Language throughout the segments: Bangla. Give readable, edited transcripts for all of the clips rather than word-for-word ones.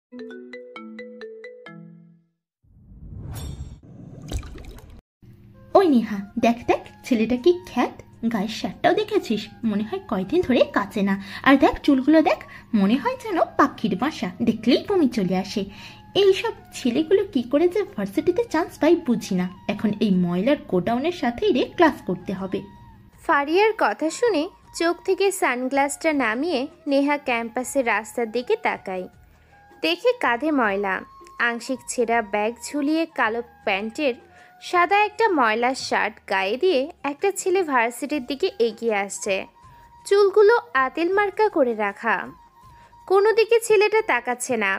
ওই নেহা, দেখ দেখ ছেলেটা কি খ্যাত, গায়ের শার্টটাও দেখেছিস, মনে হয় কয়দিন ধরে কাচে না। আর দেখ চুলগুলো দেখ, মনে হয় যেন পাখির বাসা, দেখলেই বমি চলে আসে। এইসব ছেলেগুলো কি করে যে ভার্সিটিতে চান্স পাই বুঝি না। এখন এই ময়লার গোডাউনের সাথেই রে ক্লাস করতে হবে। ফারিয়ার কথা শুনে চোখ থেকে সানগ্লাসটা নামিয়ে নেহা ক্যাম্পাসের রাস্তার দিকে তাকায়। দেখে কাঁধে ময়লা, আংশিক ছেঁড়া ব্যাগ ঝুলিয়ে কালো প্যান্টের সাদা একটা ময়লার শার্ট গায়ে দিয়ে একটা ছেলে ভার্সিটির দিকে এগিয়ে আসছে। চুলগুলো আতেল মার্কা করে রাখা, কোনো দিকে ছেলেটা তাকাচ্ছে না,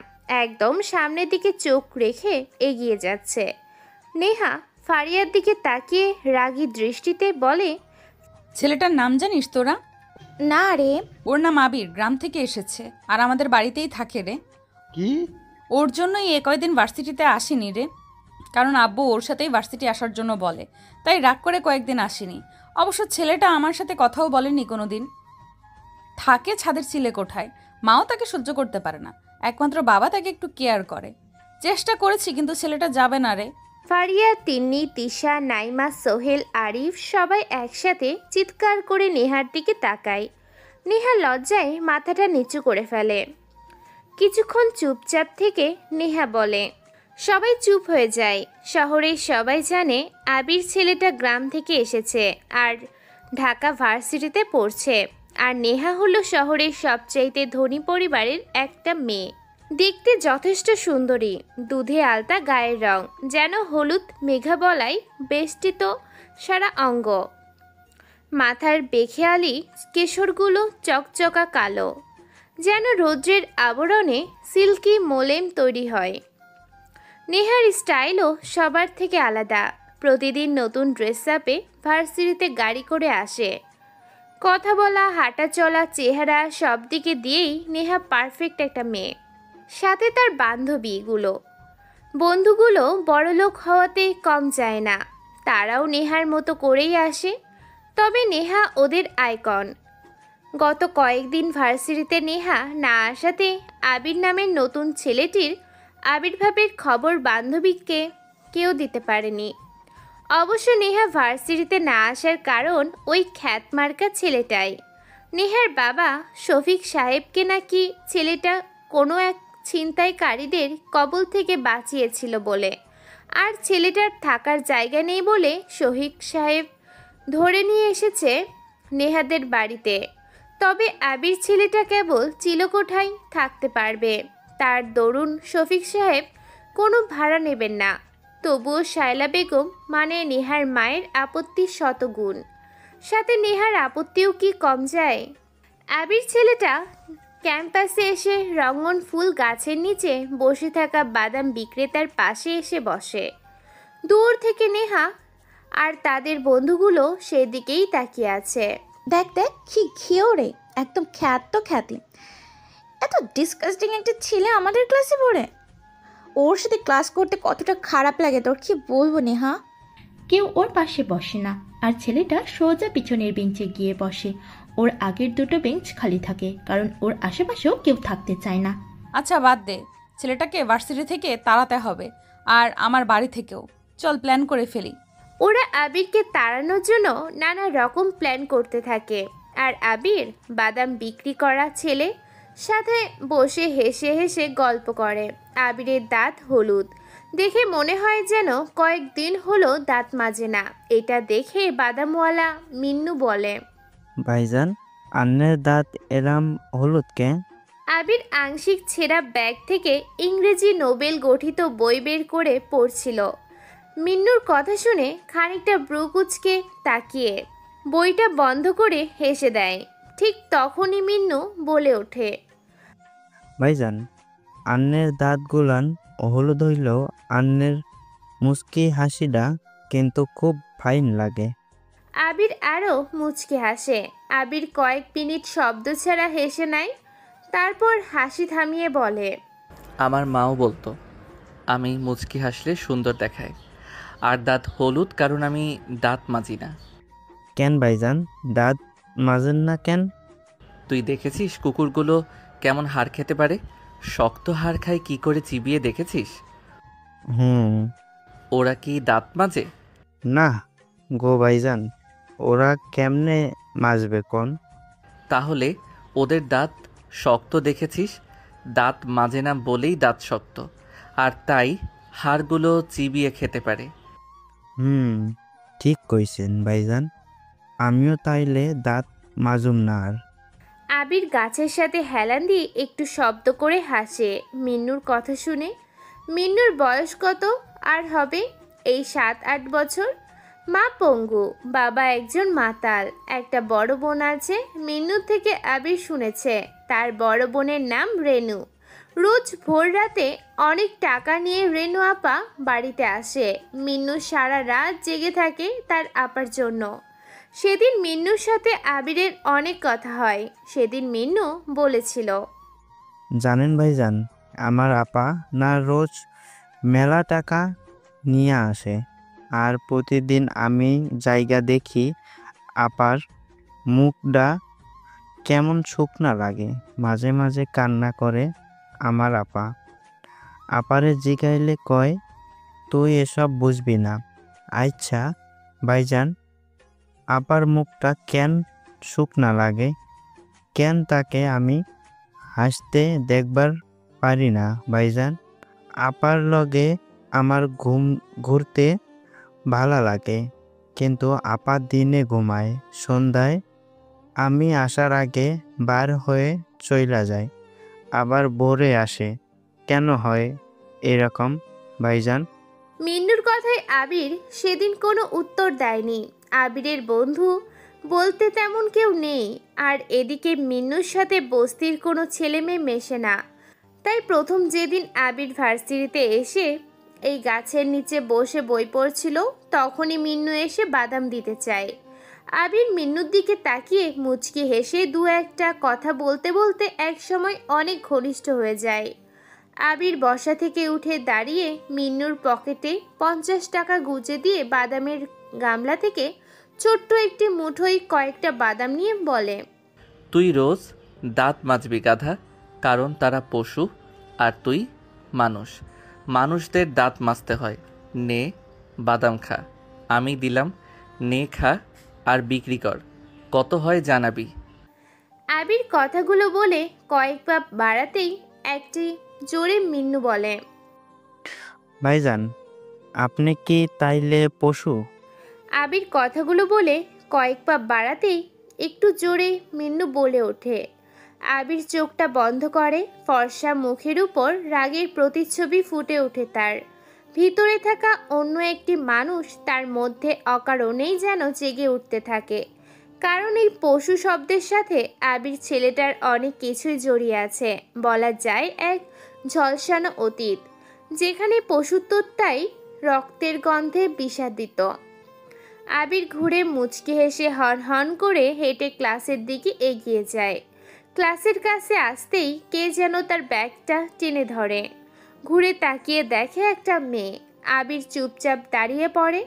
একদম সামনের দিকে চোখ রেখে এগিয়ে যাচ্ছে। নেহা ফারিয়ার দিকে তাকিয়ে রাগী দৃষ্টিতে বলে, ছেলেটার নাম জানিস তোরা? না রে। ওর নাম আবির, গ্রাম থেকে এসেছে আর আমাদের বাড়িতেই থাকে রে। কি? ওর জন্যই এ কয়দিন ভার্সিটিতে আসেনি রে, কারণ আব্বু ওর সাথেই ভার্সিটি আসার জন্য বলে, তাই রাগ করে কয়েকদিন আসেনি। অবশ্য ছেলেটা আমার সাথে কথাও বলেনি কোনো দিন। থাকে ছাদের চিলে কোঠায়, মাও তাকে সহ্য করতে পারে না, একমাত্র বাবা তাকে একটু কেয়ার করে। চেষ্টা করেছি কিন্তু ছেলেটা যাবে না রে। ফারিয়া, তিন্নি, তিশা, নাইমা, সোহেল, আরিফ সবাই একসাথে চিৎকার করে নেহার দিকে তাকায়। নেহা লজ্জায় মাথাটা নিচু করে ফেলে। কিছুক্ষণ চুপচাপ থেকে নেহা বলে, সবাই চুপ হয়ে যায়। শহরের সবাই জানে আবির ছেলেটা গ্রাম থেকে এসেছে আর ঢাকা ভার্সিটিতে পড়ছে। আর নেহা হলো শহরের সবচাইতে ধনী পরিবারের একটা মেয়ে। দেখতে যথেষ্ট সুন্দরী, দুধে আলতা গায়ের রং, যেন হলুদ মেঘাবলায় বেষ্টিত সারা অঙ্গ। মাথার বেখেয়ালি কেশরগুলো চকচকা কালো, যেন রৌদ্রের আবরণে সিল্কি মোলেম তৈরি হয়। নেহার স্টাইলও সবার থেকে আলাদা। প্রতিদিন নতুন ড্রেস আপে ভার্সিটিতে গাড়ি করে আসে। কথা বলা, হাঁটা চলা, চেহারা সব দিকে দিয়েই নেহা পারফেক্ট একটা মেয়ে। সাথে তার বন্ধুগুলো বড়লোক হওয়াতে কম যায় না, তারাও নেহার মতো করেই আসে। তবে নেহা ওদের আইকন। গত কয়েকদিন ভার্সিটিতে নেহা না আসাতে আবির নামের নতুন ছেলেটির আবির্ভাবের খবর বান্ধবীকে কেউ দিতে পারেনি। অবশ্য নেহা ভার্সিটিতে না আসার কারণ ওই খ্যাতমার্কা ছেলেটাই। নেহার বাবা শফিক সাহেবকে নাকি ছেলেটা কোনো এক ছিনতাইকারীদের কবল থেকে বাঁচিয়েছিল বলে, আর ছেলেটার থাকার জায়গা নেই বলে শফিক সাহেব ধরে নিয়ে এসেছে নেহাদের বাড়িতে। তবে আবির ছেলেটা কেবল চিলকোঠায় থাকতে পারবে, তার দরুন শফিক সাহেব কোনো ভাড়া নেবেন না। তবুও শায়লা বেগম মানে নেহার মায়ের আপত্তি শতগুণ, সাথে নেহার আপত্তিও কি কম যায়। আবির ছেলেটা ক্যাম্পাসে এসে রঙন ফুল গাছের নিচে বসে থাকা বাদাম বিক্রেতার পাশে এসে বসে। দূর থেকে নেহা আর তাদের বন্ধুগুলো সেদিকেই তাকিয়ে আছে। দেখ দেখ কি ঘিও রে, একদম খ্যাতি। এত ডিসকাস্টিং একটা ছেলে আমাদের ক্লাসে পড়ে, ওর সাথে ক্লাস করতে কতটা খারাপ লাগে তোর কি বলবো নেহা। কেউ ওর পাশে বসে না, আর ছেলেটা সোজা পিছনের বেঞ্চে গিয়ে বসে। ওর আগের দুটো বেঞ্চ খালি থাকে, কারণ ওর আশেপাশেও কেউ থাকতে চায় না। আচ্ছা বাদ দে, ছেলেটাকে ভার্সিটি থেকে তাড়াতে হবে, আর আমার বাড়ি থেকেও। চল প্ল্যান করে ফেলি। ওরা আবিরকে তাড়ানোর জন্য নানা রকম প্ল্যান করতে থাকে। আর আবির বাদাম বিক্রি করা ছেলে সাথে বসে হেসে হেসে গল্প করে। আবিরের দাঁত হলুদ, দেখে মনে হয় যেন কয়েকদিন হলো দাঁত মাজে না। এটা দেখে বাদামওয়ালা মিন্নু বলে, ভাইজান আন্নের দাঁত এরাম হলুদ কে? আবির আংশিক ছেঁড়া ব্যাগ থেকে ইংরেজি নোবেল গঠিত বই বের করে পড়ছিল। মিন্নুর কথা শুনে খানিকটা ব্রু কুঁচকে তাকিয়ে বইটা বন্ধ করে হেসে দেয়। ঠিক তখনই মিন্নু বলে ওঠে, ভাইজান আন্নের দাঁত গুলান হলুদ হইলেও আন্নের মুস্কি হাসিটা কিন্তু খুব ফাইন লাগে। আবির আরও মুচকে হাসে। আবির কয়েক মিনিট শব্দ ছাড়া হেসে নেয়, তারপর হাসি থামিয়ে বলে, আমার মাও বলতো আমি মুচকি হাসলে সুন্দর দেখায়, আর দাঁত হলুদ কারণ আমি দাঁত মাজি না। কেন ভাইজান দাঁত মাজেন না কেন? তুই দেখেছিস কুকুরগুলো কেমন হাড় খেতে পারে? শক্ত হাড় খায় কি করে চিবিয়ে দেখেছিস? হুম। ওরা কি দাঁত মাজে? না গো ভাইজান, ওরা কেমনে মাজবে কোন? তাহলে ওদের দাঁত শক্ত দেখেছিস? দাঁত মাজে না বলেই দাঁত শক্ত, আর তাই হাড়গুলো চিবিয়ে খেতে পারে। হুম, ঠিক কইছেন ভাইজান। আমিও তাইলে দাঁত মাজুম না আর। আবির গাছের সাথে হেলান দিয়ে একটু শব্দ করে হাসে মিন্নুর কথা শুনে। মিন্নুর বয়স কত আর হবে? এই 7-8 বছর। মা পঙ্গু, বাবা একজন মাতাল। একটা বড় বোন আছে। মিন্নুর থেকে আবির শুনেছে তার বড় বোনের নাম রেনু। রোজ ভোর রাতে অনেক টাকা নিয়ে রেনু আপা বাড়িতে আসে। মিন্নু সারা রাত জেগে থাকে তার আপার জন্য। সেদিন মিন্নুর সাথে আবিরের অনেক কথা হয়। সেদিন মিন্নু বলেছিল, জানেন ভাইজান, আমার আপা না রোজ মেলা টাকা নিয়ে আসে, আর প্রতিদিন আমি জায়গা দেখি আপার মুখটা কেমন শুকনা লাগে। মাঝে মাঝে কান্না করে আমার আপা। আপারে জিগাইলে কয়, তুই এসব বুঝবি না। আচ্ছা ভাইজান, আপার মুখটা কেন শুকনা লাগে? কেন তাকে আমি হাসতে দেখবার পারি না ভাইজান? আপার লগে আমার ঘুরতে ভালো লাগে, কিন্তু আপা দিনে ঘুমায়, সন্ধ্যায় আমি আসার আগে বার হয়ে চইলা যায়, আবার ভোরে আসে। কেন হয় এরকম ভাইজান? মিন্নুর কথায় আবির সেদিন কোনো উত্তর দেয়নি। আবিরের বন্ধু বলতে তেমন কেউ নেই, আর এদিকে মিন্নুর সাথে বস্তির কোনো ছেলে মেয়ে মেশে না। তাই প্রথম যেদিন আবির ভার্সিটিতে এসে এই গাছের নিচে বসে বই পড়ছিল, তখনই মিন্নু এসে বাদাম দিতে চায়। আবির মিন্নুর দিকে তাকিয়ে মুচকি হেসে দু একটা কথা বলতে বলতে একসময় অনেক ঘনিষ্ঠ হয়ে যায়। আবির বসা থেকে উঠে দাঁড়িয়ে মিন্নুর পকেটে 50 টাকা গুজে দিয়ে বাদামের গামলা থেকে ছোট্ট একটি মুঠোয় কয়েকটা বাদাম নিয়ে বলে, তুই রোজ দাঁত মাজবি গাধা, কারণ তারা পশু আর তুই মানুষ। মানুষদের দাঁত মাজতে হয়। নে বাদাম খা। আমি দিলাম, নে খা আর বিক্রি কর। কত হয় জানাবি। আবির কথাগুলো বলে কয়েক পা বাড়াতেই একটি জোরে মিন্নু বলে, ভাইজান, আপনি কি তাইলে পশু? আবির কথাগুলো বলে কয়েক পা বাড়াতেই একটু জোরে মিন্নু বলে ওঠে। আবির চোখটা বন্ধ করে। ফর্সা মুখের উপর রাগের প্রতিচ্ছবি ফুটে ওঠে তার। ভিতরে থাকা অন্য একটি মানুষ তার মধ্যে অকারণেই যেন জেগে উঠতে থাকে। কারণ এই পশু শব্দের সাথে আবির ছেলেটার অনেক কিছুই জড়িয়ে আছে। বলা যায় এক ঝলসানো অতীত, যেখানে পশুত্বটাই রক্তের গন্ধে বিষাদিত। আবির ঘুরে মুচকি হেসে হন হন করে হেঁটে ক্লাসের দিকে এগিয়ে যায়। ক্লাসের কাছে আসতেই কে যেন তার ব্যাগটা টেনে ধরে। ঘুরে তাকিয়ে দেখে একটা মেয়ে। আবির চুপচাপ দাঁড়িয়ে পড়ে।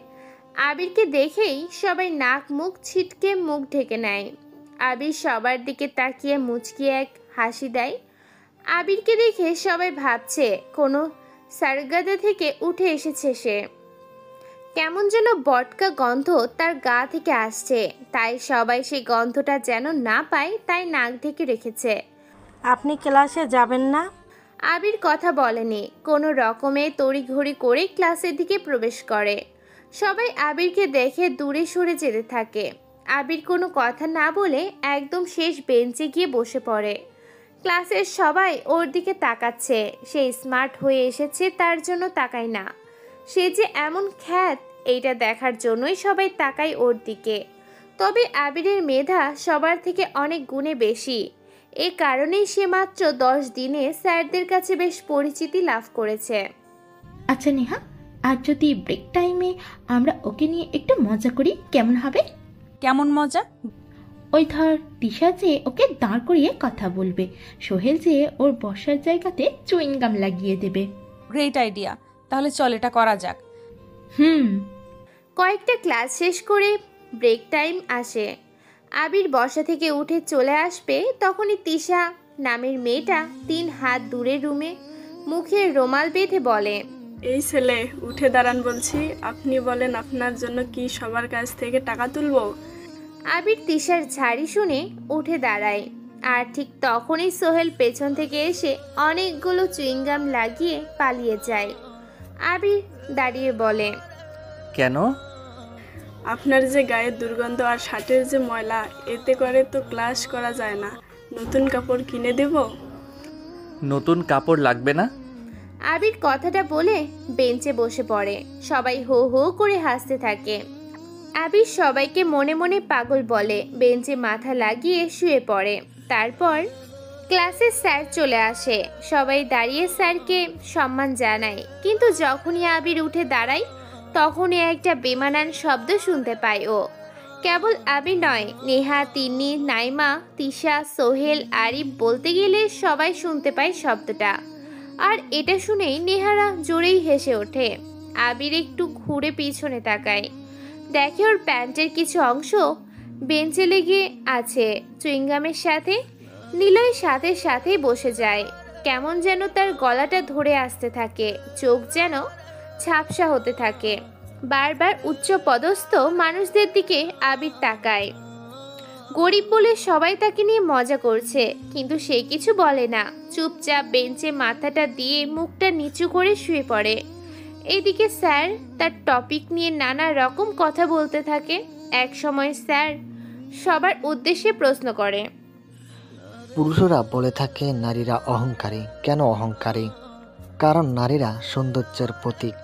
আবিরকে দেখেই সবাই নাক মুখ ছিটকে মুখ ঢেকে নেয়। আবির সবার দিকে তাকিয়ে মুচকি এক হাসি দেয়। আবিরকে দেখে সবাই ভাবছে কোনো সারগাদা থেকে উঠে এসেছে সে। কেমন যেন বটকা গন্ধ তার গা থেকে আসছে, তাই সবাই সেই গন্ধটা যেন না পায় তাই নাক ঢেকে রেখেছে। আপনি ক্লাসে যাবেন না? আবির কথা বলেনি, কোনো রকমে তড়িঘড়ি করে ক্লাসের দিকে প্রবেশ করে। সবাই আবিরকে দেখে দূরে সরে যেতে থাকে। আবির কোনো কথা না বলে একদম শেষ বেঞ্চে গিয়ে বসে পড়ে। ক্লাসের সবাই ওর দিকে তাকাচ্ছে। সে স্মার্ট হয়ে এসেছে তার জন্য তাকায় না, সে যে এমন খ্যাত এইটা দেখার জন্যই সবাই তাকায় ওর দিকে। তবে আবিরের মেধা সবার থেকে অনেক গুণে বেশি। এ কারণেই সে মাত্র 10 দিনে স্যারদের কাছে বেশ পরিচিতি লাভ করেছে। আচ্ছা নেহা, আর যদি ব্রেক টাইমে আমরা ওকে নিয়ে একটু মজা করি কেমন হবে? কেমন মজা? ওই ধর তিশা যে ওকে দাঁড় করিয়ে কথা বলবে, সোহেল যে ওর বসার জায়গাতে চুইংগাম লাগিয়ে দেবে। গ্রেট আইডিয়া, তাহলে চল এটা করা যাক। কয়েকটা ক্লাস শেষ করে ব্রেক টাইম আসে। আবির বসা থেকে উঠে চলে আসবে, তখনই তিশা নামের মেয়েটা 3 হাত দূরের রুমে মুখে রুমাল বেঁধে বলে, এই ছেলে উঠে দাঁড়ান বলছি। আপনি বলেন আপনার জন্য কি সবার কাছ থেকে টাকা তুলবো? আবির তিশার ঝাড়ি শুনে উঠে দাঁড়ায়। আর ঠিক তখনই সোহেল পেছন থেকে এসে অনেকগুলো চুইংগাম লাগিয়ে পালিয়ে যায়। আবির দাঁড়িয়ে বলে, কেন? আপনার যে গায়ের দুর্গন্ধ আর শার্টের যে ময়লা, এতে করে তো ক্লাস করা যায় না। নতুন কাপড় কিনে দেব? নতুন কাপড় লাগবে না। আবির কথাটা বলে বেঞ্চে বসে পড়ে। সবাই হো হো করে হাসতে থাকে। আবির সবাইকে মনে মনে পাগল বলে, বেঞ্চে মাথা লাগিয়ে শুয়ে পড়ে। তারপর ক্লাসের স্যার চলে আসে। সবাই দাঁড়িয়ে স্যারকে সম্মান জানায়, কিন্তু যখনই আবির উঠে দাঁড়ায় তখনই একটা বেমানান শব্দ শুনতে পায় ও। কেবল আবির নয়, নেহা, তিন্নি, নাইমা, তিশা, সোহেল, আরিফ, বলতে গেলে সবাই শুনতে পায় শব্দটা। আর এটা শুনেই নেহারা জোরেই হেসে ওঠে। আবির একটু ঘুরে পিছনে তাকায়, দেখে ওর প্যান্টের কিছু অংশ বেঞ্চে লেগে আছে চুইংগামের সাথে। নিলয় সাথে সাথেই বসে যায়। কেমন যেন তার গলাটা ধরে আসতে থাকে, চোখ যেন ঝাপসা হতে থাকে। বারবার উচ্চ পদস্থ মানুষদের দিকে আবির তাকায়। গরিব বলে সবাই তাকে নিয়ে মজা করছে, কিন্তু সে কিছু বলে না। চুপচাপ বেঞ্চে মাথাটা দিয়ে মুখটা নিচু করে শুয়ে পড়ে। এদিকে স্যার তার টপিক নিয়ে নানা রকম কথা বলতে থাকে। এক সময় স্যার সবার উদ্দেশ্যে প্রশ্ন করে, পুরুষরা বলে থাকে নারীরা অহংকারী। কেন অহংকারী? কারণ নারীরা সৌন্দর্যের প্রতীক।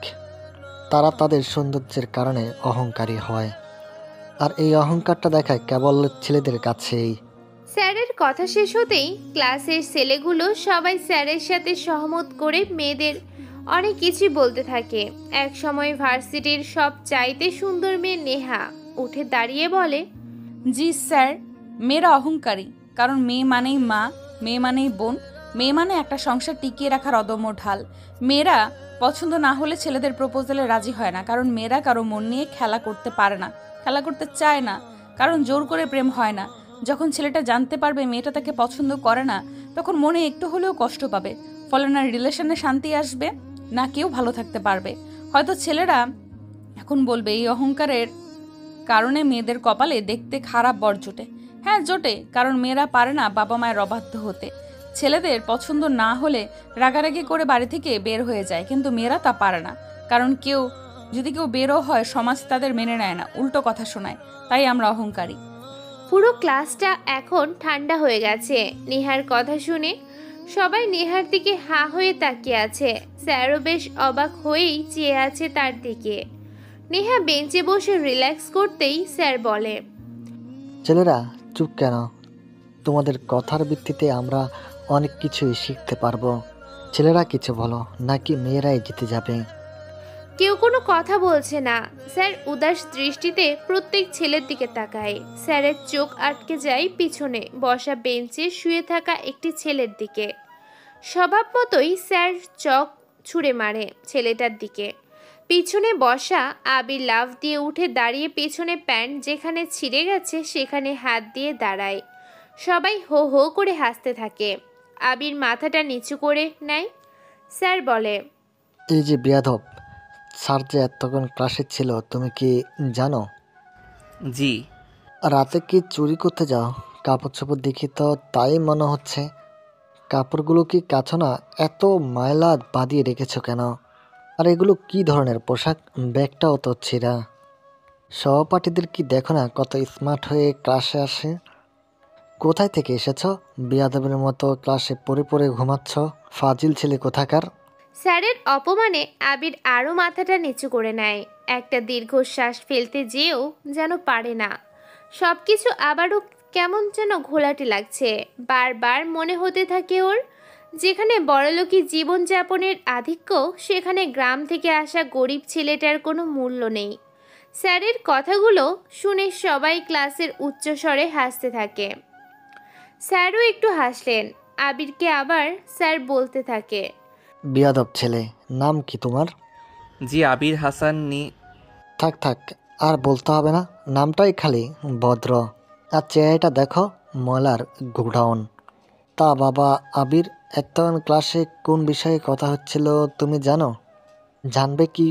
তারা তাদের সৌন্দর্যের কারণে অহংকারী হয়, আর এই অহংকারটা দেখায় কেবল ছেলেদের কাছেই। স্যারের কথা শেষ হতেই ক্লাসের ছেলেগুলো সবাই স্যারের সাথে সহমত করে মেয়েদের অনেক কিছু বলতে থাকে। এক সময় ভার্সিটির সব চাইতে সুন্দর মেয়ে নেহা উঠে দাঁড়িয়ে বলে, জি স্যার, মেয়েরা অহংকারী। কারণ মেয়ে মানেই মা, মেয়ে মানেই বোন, মেয়ে মানে একটা সংসার টিকিয়ে রাখার অদম্য ঢাল। মেয়েরা পছন্দ না হলে ছেলেদের প্রপোজালে রাজি হয় না, কারণ মেয়েরা কারো মন নিয়ে খেলা করতে পারে না, খেলা করতে চায় না, কারণ জোর করে প্রেম হয় না। যখন ছেলেটা জানতে পারবে মেয়েটা তাকে পছন্দ করে না, তখন মনে একটু হলেও কষ্ট পাবে। ফলে না রিলেশনে শান্তি আসবে, না কেউ ভালো থাকতে পারবে। হয়তো ছেলেরা এখন বলবে এই অহংকারের কারণে মেয়েদের কপালে দেখতে খারাপ বর জোটে। হ্যাঁ জোটে, কারণ মেয়েরা পারে না বাবা মায়ের অবাধ্য হতে। ছেলেদের পছন্দ না হলে রাগারাগি করে বাড়ি থেকে বের হয়ে যায়, কিন্তু মেয়েরা তা পারে না। কারণ যদি কেউ বেরো হয় সমাজ তাদের মেনে নেয় না, উল্টো কথা শোনায়। তাই আমরা অহংকারী। পুরো ক্লাসটা এখন ঠান্ডা হয়ে গেছে নেহার কথা শুনে। সবাই নেহার দিকে হাঁ হয়ে তাকিয়ে আছে। স্যারও বেশ অবাক হয়েই চেয়ে আছে তার দিকে। নেহা বেঞ্চে বসে রিল্যাক্স করতেই স্যার বলে, ছেলেরা চুপ কেন? তোমাদের কথার ভিত্তিতে আমরা অনেক কিছুই শিখতে পারবো। ছেলেরা কিছু বলো, নাকি মেয়েরাই জিতে যাবে? কেউ কোনো কথা বলছে না। স্যার উদাস দৃষ্টিতে প্রত্যেক ছেলের দিকে তাকায়। স্যারের চোখ আটকে যায় পিছনে বসা বেঞ্চে শুয়ে থাকা একটি ছেলের দিকে। স্বভাব মতোই স্যার চোখ ছুঁড়ে মারে ছেলেটার দিকে। পিছনে বসা আবির লাফ দিয়ে উঠে দাঁড়িয়ে পেছনে প্যান্ট যেখানে ছিঁড়ে গেছে সেখানে হাত দিয়ে দাঁড়ায়। সবাই হো হো করে হাসতে থাকে। আবির মাথাটা নিচু করে নেয়। স্যার বলে, এই যে বেয়াদব, স্যার যে এতক্ষণ ক্লাসে ছিল তুমি কি জানো? জি। রাতে কি চুরি করতে যাও? কাপড় চোপড় দেখি তো তাই মনে হচ্ছে। কাপড়গুলো কি কাছো না? এত ময়লা বাঁধিয়ে রেখেছো কেন? আর এগুলো কি ধরনের পোশাক? ব্যাগটাও তো ছিঁড়া। সহপাঠীদের কি দেখো না কত স্মার্ট হয়ে ক্লাসে আসে? কোথায় থেকে এসেছো? বেয়াদবের মতো ক্লাসে পড়ে পড়ে ঘুমাচ্ছ, ফাজিল ছেলে কোথাকার। স্যারের অপমানে আবির আরও মাথাটা নিচু করে নেয়। একটা দীর্ঘশ্বাস ফেলতে যেও যেন পারে না। সব কিছু আবারও কেমন যেন ঘোলাটে লাগছে। বারবার মনে হতে থাকে ওর, যেখানে বড়লোকি জীবনযাপনের আধিক্য, সেখানে গ্রাম থেকে আসা গরিব ছেলেটার কোনো মূল্য নেই। স্যারের কথাগুলো শুনে সবাই ক্লাসের উচ্চস্বরে হাসতে থাকে। স্যারও একটু হাসলেন। আবিরকে আবার স্যার বলতে থাকে, বেয়াদব ছেলে, নাম কি তোমার? জি আবির হাসান থাক থাক, আর বলতে হবে না, নামটাই খালি ভদ্র। আর চেহারাটা দেখো, ময়লার গোডাউন। তা বাবা আবির, এতক্ষণ ক্লাসে কোন বিষয়ে কথা হচ্ছিল তুমি জানো? জানবে কি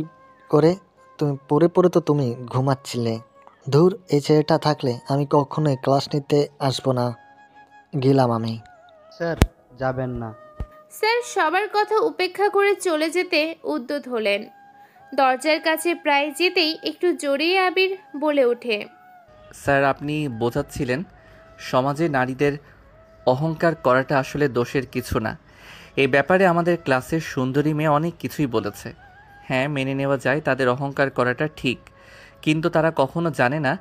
করে? তুমি পড়ে পড়ে তো তুমি ঘুমাচ্ছিলে। ধুর, এই ছেলেটা থাকলে আমি কখনোই ক্লাস নিতে আসবো না। গেলাম আমি। স্যার, যাবেন না। স্যার সবার কথা উপেক্ষা করে চলে যেতে উদ্যত হলেন। দরজার কাছে প্রায় যেতেই একটু জোরেই আবির বলে ওঠে, স্যার, আপনি বোঝাচ্ছিলেন সমাজে নারীদের অহংকার করাটা আসলে দোষের কিছু না। এই ব্যাপারে আমাদের ক্লাসের সুন্দরী মেয়ে অনেক কিছুই বলেছে। হ্যাঁ, মেনে নেওয়া যায় তাদের অহংকার করাটা ঠিক, কিন্তু তারা কখনো জানে না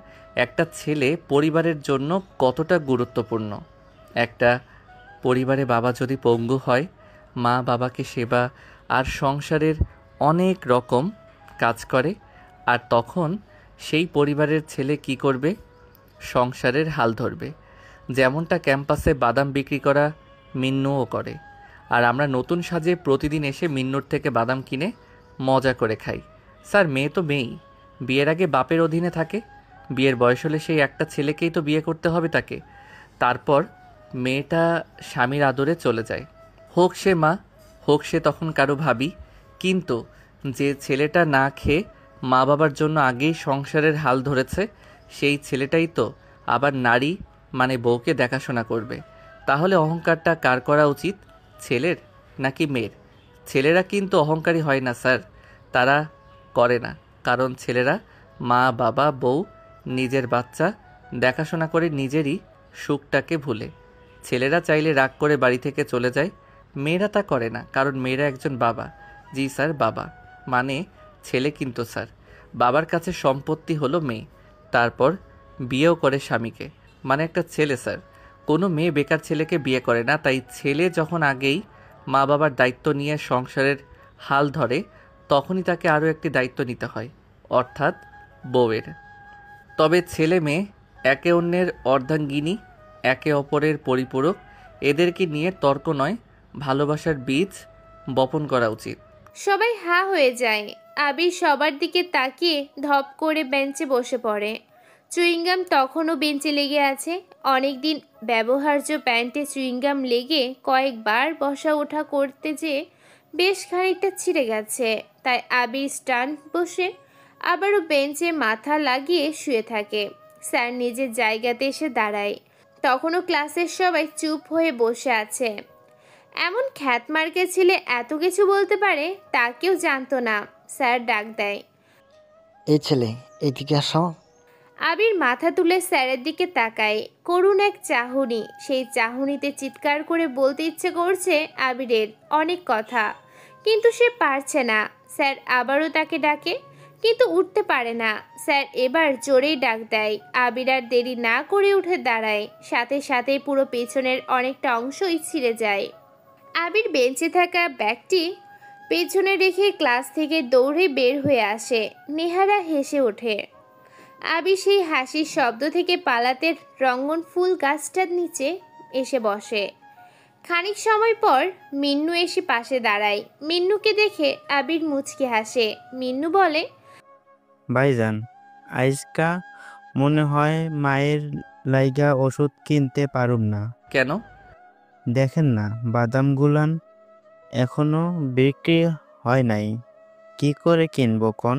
একটা ছেলে পরিবারের জন্য কতটা গুরুত্বপূর্ণ। একটা পরিবারে বাবা যদি পঙ্গু হয়, মা বাবাকে সেবা আর সংসারের অনেক রকম কাজ করে, আর তখন সেই পরিবারের ছেলে কি করবে? সংসারের হাল ধরবে। যেমনটা ক্যাম্পাসে বাদাম বিক্রি করা মিন্নুও করে, আর আমরা নতুন সাজে প্রতিদিন এসে মিন্নুর থেকে বাদাম কিনে মজা করে খাই। স্যার, মেয়ে তো মেয়েই, বিয়ের আগে বাপের অধীনে থাকে। বিয়ের বয়স হলে সেই একটা ছেলেকেই তো বিয়ে করতে হবে তাকে। তারপর মেয়েটা স্বামীর আদরে চলে যায়, হোক সে মা, হোক সে তখন কারো ভাবি। কিন্তু যে ছেলেটা না খেয়ে মা বাবার জন্য আগেই সংসারের হাল ধরেছে, সেই ছেলেটাই তো আবার নারী মানে বউকে দেখাশোনা করবে। তাহলে অহংকারটা কার করা উচিত, ছেলের নাকি মেয়ের? ছেলেরা কিন্তু অহংকারী হয় না স্যার, তারা করে না, কারণ ছেলেরা মা বাবা বউ নিজের বাচ্চা দেখাশোনা করে নিজেরই সুখটাকে ভুলে। ছেলেরা চাইলে রাগ করে বাড়ি থেকে চলে যায়, মেয়েরা তা করে না, কারণ মেয়েরা একজন বাবা। জি স্যার, বাবা মানে ছেলে, কিন্তু স্যার বাবার কাছে সম্পত্তি হলো মেয়ে, তারপর বিয়েও করে স্বামীকে, মানে একটা ছেলে স্যার। কোনো মেয়ে বেকার ছেলেকে বিয়ে করে না, তাই ছেলে যখন আগেই মা বাবার দায়িত্ব নিয়ে সংসারের হাল ধরে, তখনই তাকে আরও একটি দায়িত্ব নিতে হয়, অর্থাৎ বউয়ের। তবে ছেলে মেয়ে একে অন্যের অর্ধাঙ্গিনী, একে অপরের পরিপূরক। এদেরকে নিয়ে তর্ক নয়, ভালোবাসার বীজ বপন করা উচিত। সবাই হা হয়ে যায়। আবির সবার দিকে তাকিয়ে ধপ করে বেঞ্চে বসে পড়ে। চুইংগাম তখনও বেঞ্চে লেগে আছে। অনেকদিন ব্যবহার্য প্যান্টে চুইংগাম লেগে কয়েকবার বসা ওঠা করতে যেয়ে বেশ খানিকটা ছিঁড়ে গেছে। তাই আবির স্টান বসে আবারও বেঞ্চে মাথা লাগিয়ে শুয়ে থাকে। স্যার নিজের জায়গাতে এসে দাঁড়ায়। তখনও ক্লাসের সবাই চুপ হয়ে বসে আছে। এমন খ্যাতমার্কে ছেলে এত কিছু বলতে পারে তা কেউ জানতো না। স্যার ডাক দেয়, এই ছেলে, এদিকে আসো। আবির মাথা তুলে স্যারের দিকে তাকায়। করুণ এক চাহনি। সেই চাহনিতে চিৎকার করে বলতে ইচ্ছে করছে আবিরের অনেক কথা, কিন্তু সে পারছে না। স্যার আবারও তাকে ডাকে, কিন্তু উঠতে পারে না। স্যার এবার জোরেই ডাক দেয়। আবির আর দেরি না করে উঠে দাঁড়ায়। সাথে সাথে পুরো পেছনের অনেকটা অংশই ছিঁড়ে যায়। আবির বেঞ্চে থাকা ব্যাগটি পেছনে রেখে ক্লাস থেকে দৌড়ে বের হয়ে আসে। নেহারা হেসে ওঠে। আবির সেই হাসির শব্দ থেকে পালাতে রঙ্গন ফুল গাছটার নিচে এসে বসে। খানিক সময় পর মিন্নু এসে পাশে দাঁড়ায়। মিন্নুকে দেখে আবির মুচকি হাসে। মিন্নু বলে, ভাইজান, আজকা মনে হয় মায়ের লাইগা ওষুধ কিনতে পারুম না। কেন? দেখেন না, বাদাম গুলান এখনো বিক্রি হয় নাই, কি করে কিনবো কোন?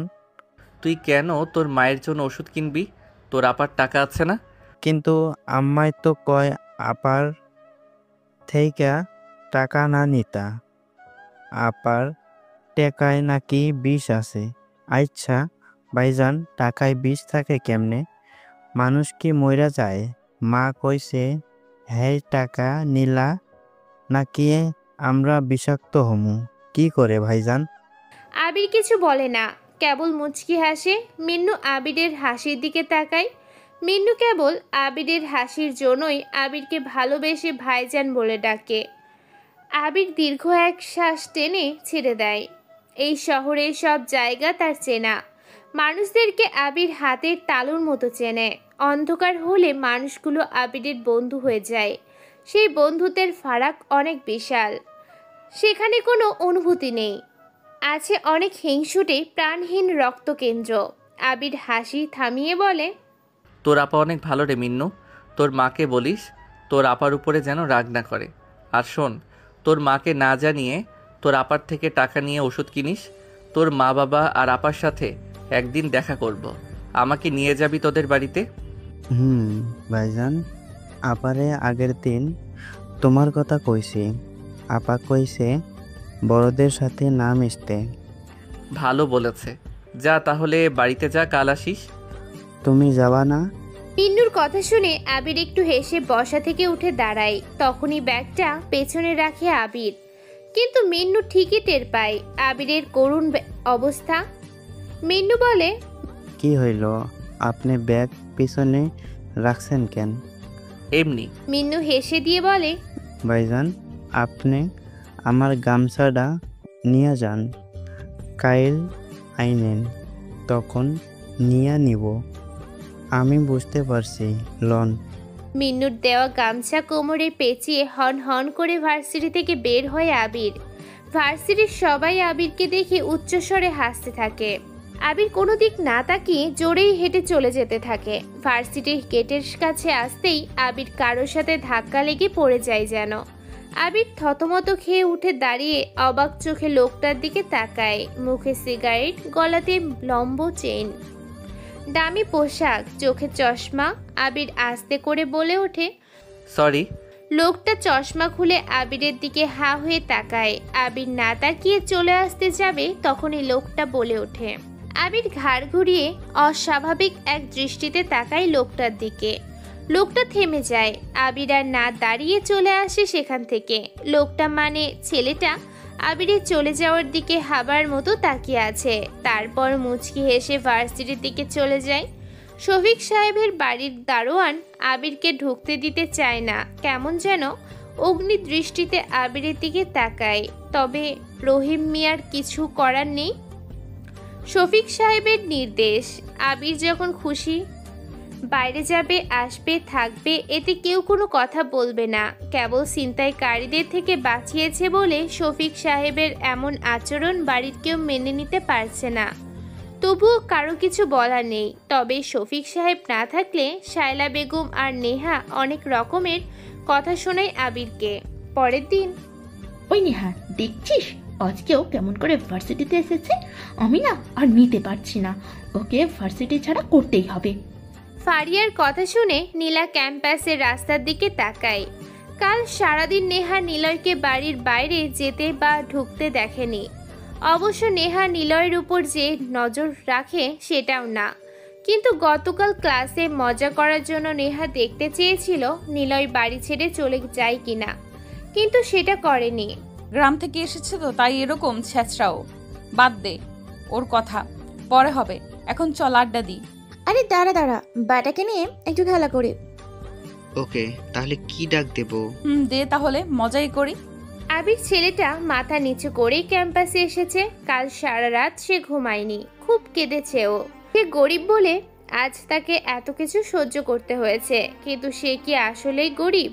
তুই কেন তোর মায়ের জন্য ওষুধ কিনবি? তোর আপার টাকা আছে না? কিন্তু আম্মাই তো কয় আপার থেইকা টাকা না নিতা, আপার টেকায় নাকি বিষ আছে। আচ্ছা ভাইজান, টাকায় বিষ থাকে কেমনে? মানুষ কি মইরা যায়? মা কইছে হ্যাঁ টাকা নিলা নাকি আমরা বিষাক্ত হমু, কি করে ভাইজান? আবির কিছু বলে না, কেবল মুচকি হাসে। মিন্নু আবিরের হাসির দিকে তাকায়। মিন্নু কেবল আবিরের হাসির জন্যই আবিরকে ভালোবেসে ভাইজান বলে ডাকে। আবির দীর্ঘ এক শ্বাস টেনে ছেড়ে দেয়। এই শহরের সব জায়গা তার চেনা। মানুষদেরকে আবির হাতের তালুর মতো চেনে। অন্ধকার হলে মানুষগুলো আবিরের বন্ধু হয়ে যায়। সেই বন্ধুত্বের ফারাক অনেক বিশাল। সেখানে কোনো অনুভূতি নেই, আছে অনেক হিংসুটে প্রাণহীন রক্তকেন্দ্র। আবির হাসি থামিয়ে বলে, তোর আপা অনেক ভালো রে মিন্নু। তোর মাকে বলিস তোর আপার উপরে যেন রাগ না করে। আর শোন, তোর মাকে না জানিয়ে তোর আপার থেকে টাকা নিয়ে ওষুধ কিনিস। তোর মা বাবা আর আপার সাথে একদিন দেখা করব। আমাকে নিয়ে যাবি তোদের বাড়িতে? ভাইজান, আপারে আগের দিন তোমার কথা কইছি। আপা কইছে বড়দের সাথে না মিশতে। ভালো বলেছে। যা তাহলে বাড়িতে যা, কাল আসিস। তুমি যাবা না? মিন্নুর কথা শুনে আবির একটু হেসে বসা থেকে উঠে দাঁড়ায়। তখনই ব্যাগটা পেছনে রাখে আবির, কিন্তু মিন্নু ঠিকই টের পায় আবিরের করুণ অবস্থা। মিন্নু বলে, কি হইল? আপনি ব্যাগ পিছনে রাখছেন কেন? এমনি। মিন্নু হেসে দিয়ে বলে, ভাইজান, আপনি আমার গামছাটা নিয়ে যান, কাইল আইনেন, তখন নিয়ে নিব। আমি বুঝতে পারছি, লন। মিন্নুর দেওয়া গামছা কোমরে পেঁচিয়ে হন হন করে ভার্সিটি থেকে বের হয় আবির। ভার্সিটির সবাই আবিরকে দেখে উচ্চস্বরে হাসতে থাকে। আবির কোনো দিক না তাকিয়ে জোরেই হেঁটে চলে যেতে থাকে। ভার্সিটির গেটের কাছে আসতেই আবির কারোর সাথে ধাক্কা লেগে পড়ে যায় যেন। আবির থতমত খেয়ে উঠে দাঁড়িয়ে অবাক চোখে লোকটার দিকে তাকায়। মুখে সিগারেট, গলাতে লম্ব চেইন, দামি পোশাক, চোখে চশমা। আবির আস্তে করে বলে ওঠে, সরি। লোকটা চশমা খুলে আবিরের দিকে হা হয়ে তাকায়। আবির না তাকিয়ে চলে আসতে যাবে, তখনই লোকটা বলে ওঠে। আবির ঘাড় ঘুরিয়ে অস্বাভাবিক এক দৃষ্টিতে তাকায় লোকটার দিকে। লোকটা থেমে যায়। আবির আর না দাঁড়িয়ে চলে আসে সেখান থেকে। লোকটা মানে ছেলেটা আবিরের চলে যাওয়ার দিকে হাবার মতো তাকিয়ে আছে। তারপর মুচকি হেসে ভার্সিটির দিকে চলে যায়। শফিক সাহেবের বাড়ির দারোয়ান আবিরকে ঢুকতে দিতে চায় না। কেমন যেন অগ্নি দৃষ্টিতে আবিরের দিকে তাকায়। তবে রহিম মিয়ার কিছু করার নেই। শফিক সাহেবের নির্দেশ, আবির যখন খুশি বাইরে যাবে, আসবে, থাকবে, এতে কেউ কোনো কথা বলবে না। কেবল ছিনতাইকারীদের থেকে বাঁচিয়েছে বলে শফিক সাহেবের এমন আচরণ বাড়ির কেউ মেনে নিতে পারছে না। তবুও কারো কিছু বলার নেই। তবে শফিক সাহেব না থাকলে শায়লা বেগম আর নেহা অনেক রকমের কথা শোনায় আবিরকে। পরের দিন, ওই নেহা, দেখছিস আজকেও কেমন করে ভার্সিটিতে এসেছে? আমি না আর নিতে পারছি না, ওকে ভার্সিটি ছাড়া করতেই হবে। ফারিয়ার কথা শুনে নীলা ক্যাম্পাসের রাস্তার দিকে তাকায়। কাল সারাদিন নেহা নিলয়কে বাড়ির বাইরে যেতে বা ঢুকতে দেখেনি। অবশ্য নেহা নিলয়ের উপর যে নজর রাখে সেটাও না, কিন্তু গতকাল ক্লাসে মজা করার জন্য নেহা দেখতে চেয়েছিল নিলয় বাড়ি ছেড়ে চলে যায় কিনা, কিন্তু সেটা করেনি। গ্রাম থেকে এসেছে তো তাই এরকম ছ্যাঁচড়াও। বাদ দে ওর কথা, পরে হবে। এখন চল আড্ডা দিই। আরে দাঁড়া দাঁড়া, ব্যাটাকে নিয়ে একটু খেলা করি। ওকে, তাহলে কি ডাক দেব? দে তাহলে, মজাই করি। আবির ছেলেটা মাথা নিচু করে ক্যাম্পাসে এসেছে। কাল সারা রাত সে ঘুমায়নি, খুব কেঁদেছে ও। সে গরিব বলে আজ তাকে এত কিছু সহ্য করতে হয়েছে, কিন্তু সে কি আসলেই গরিব?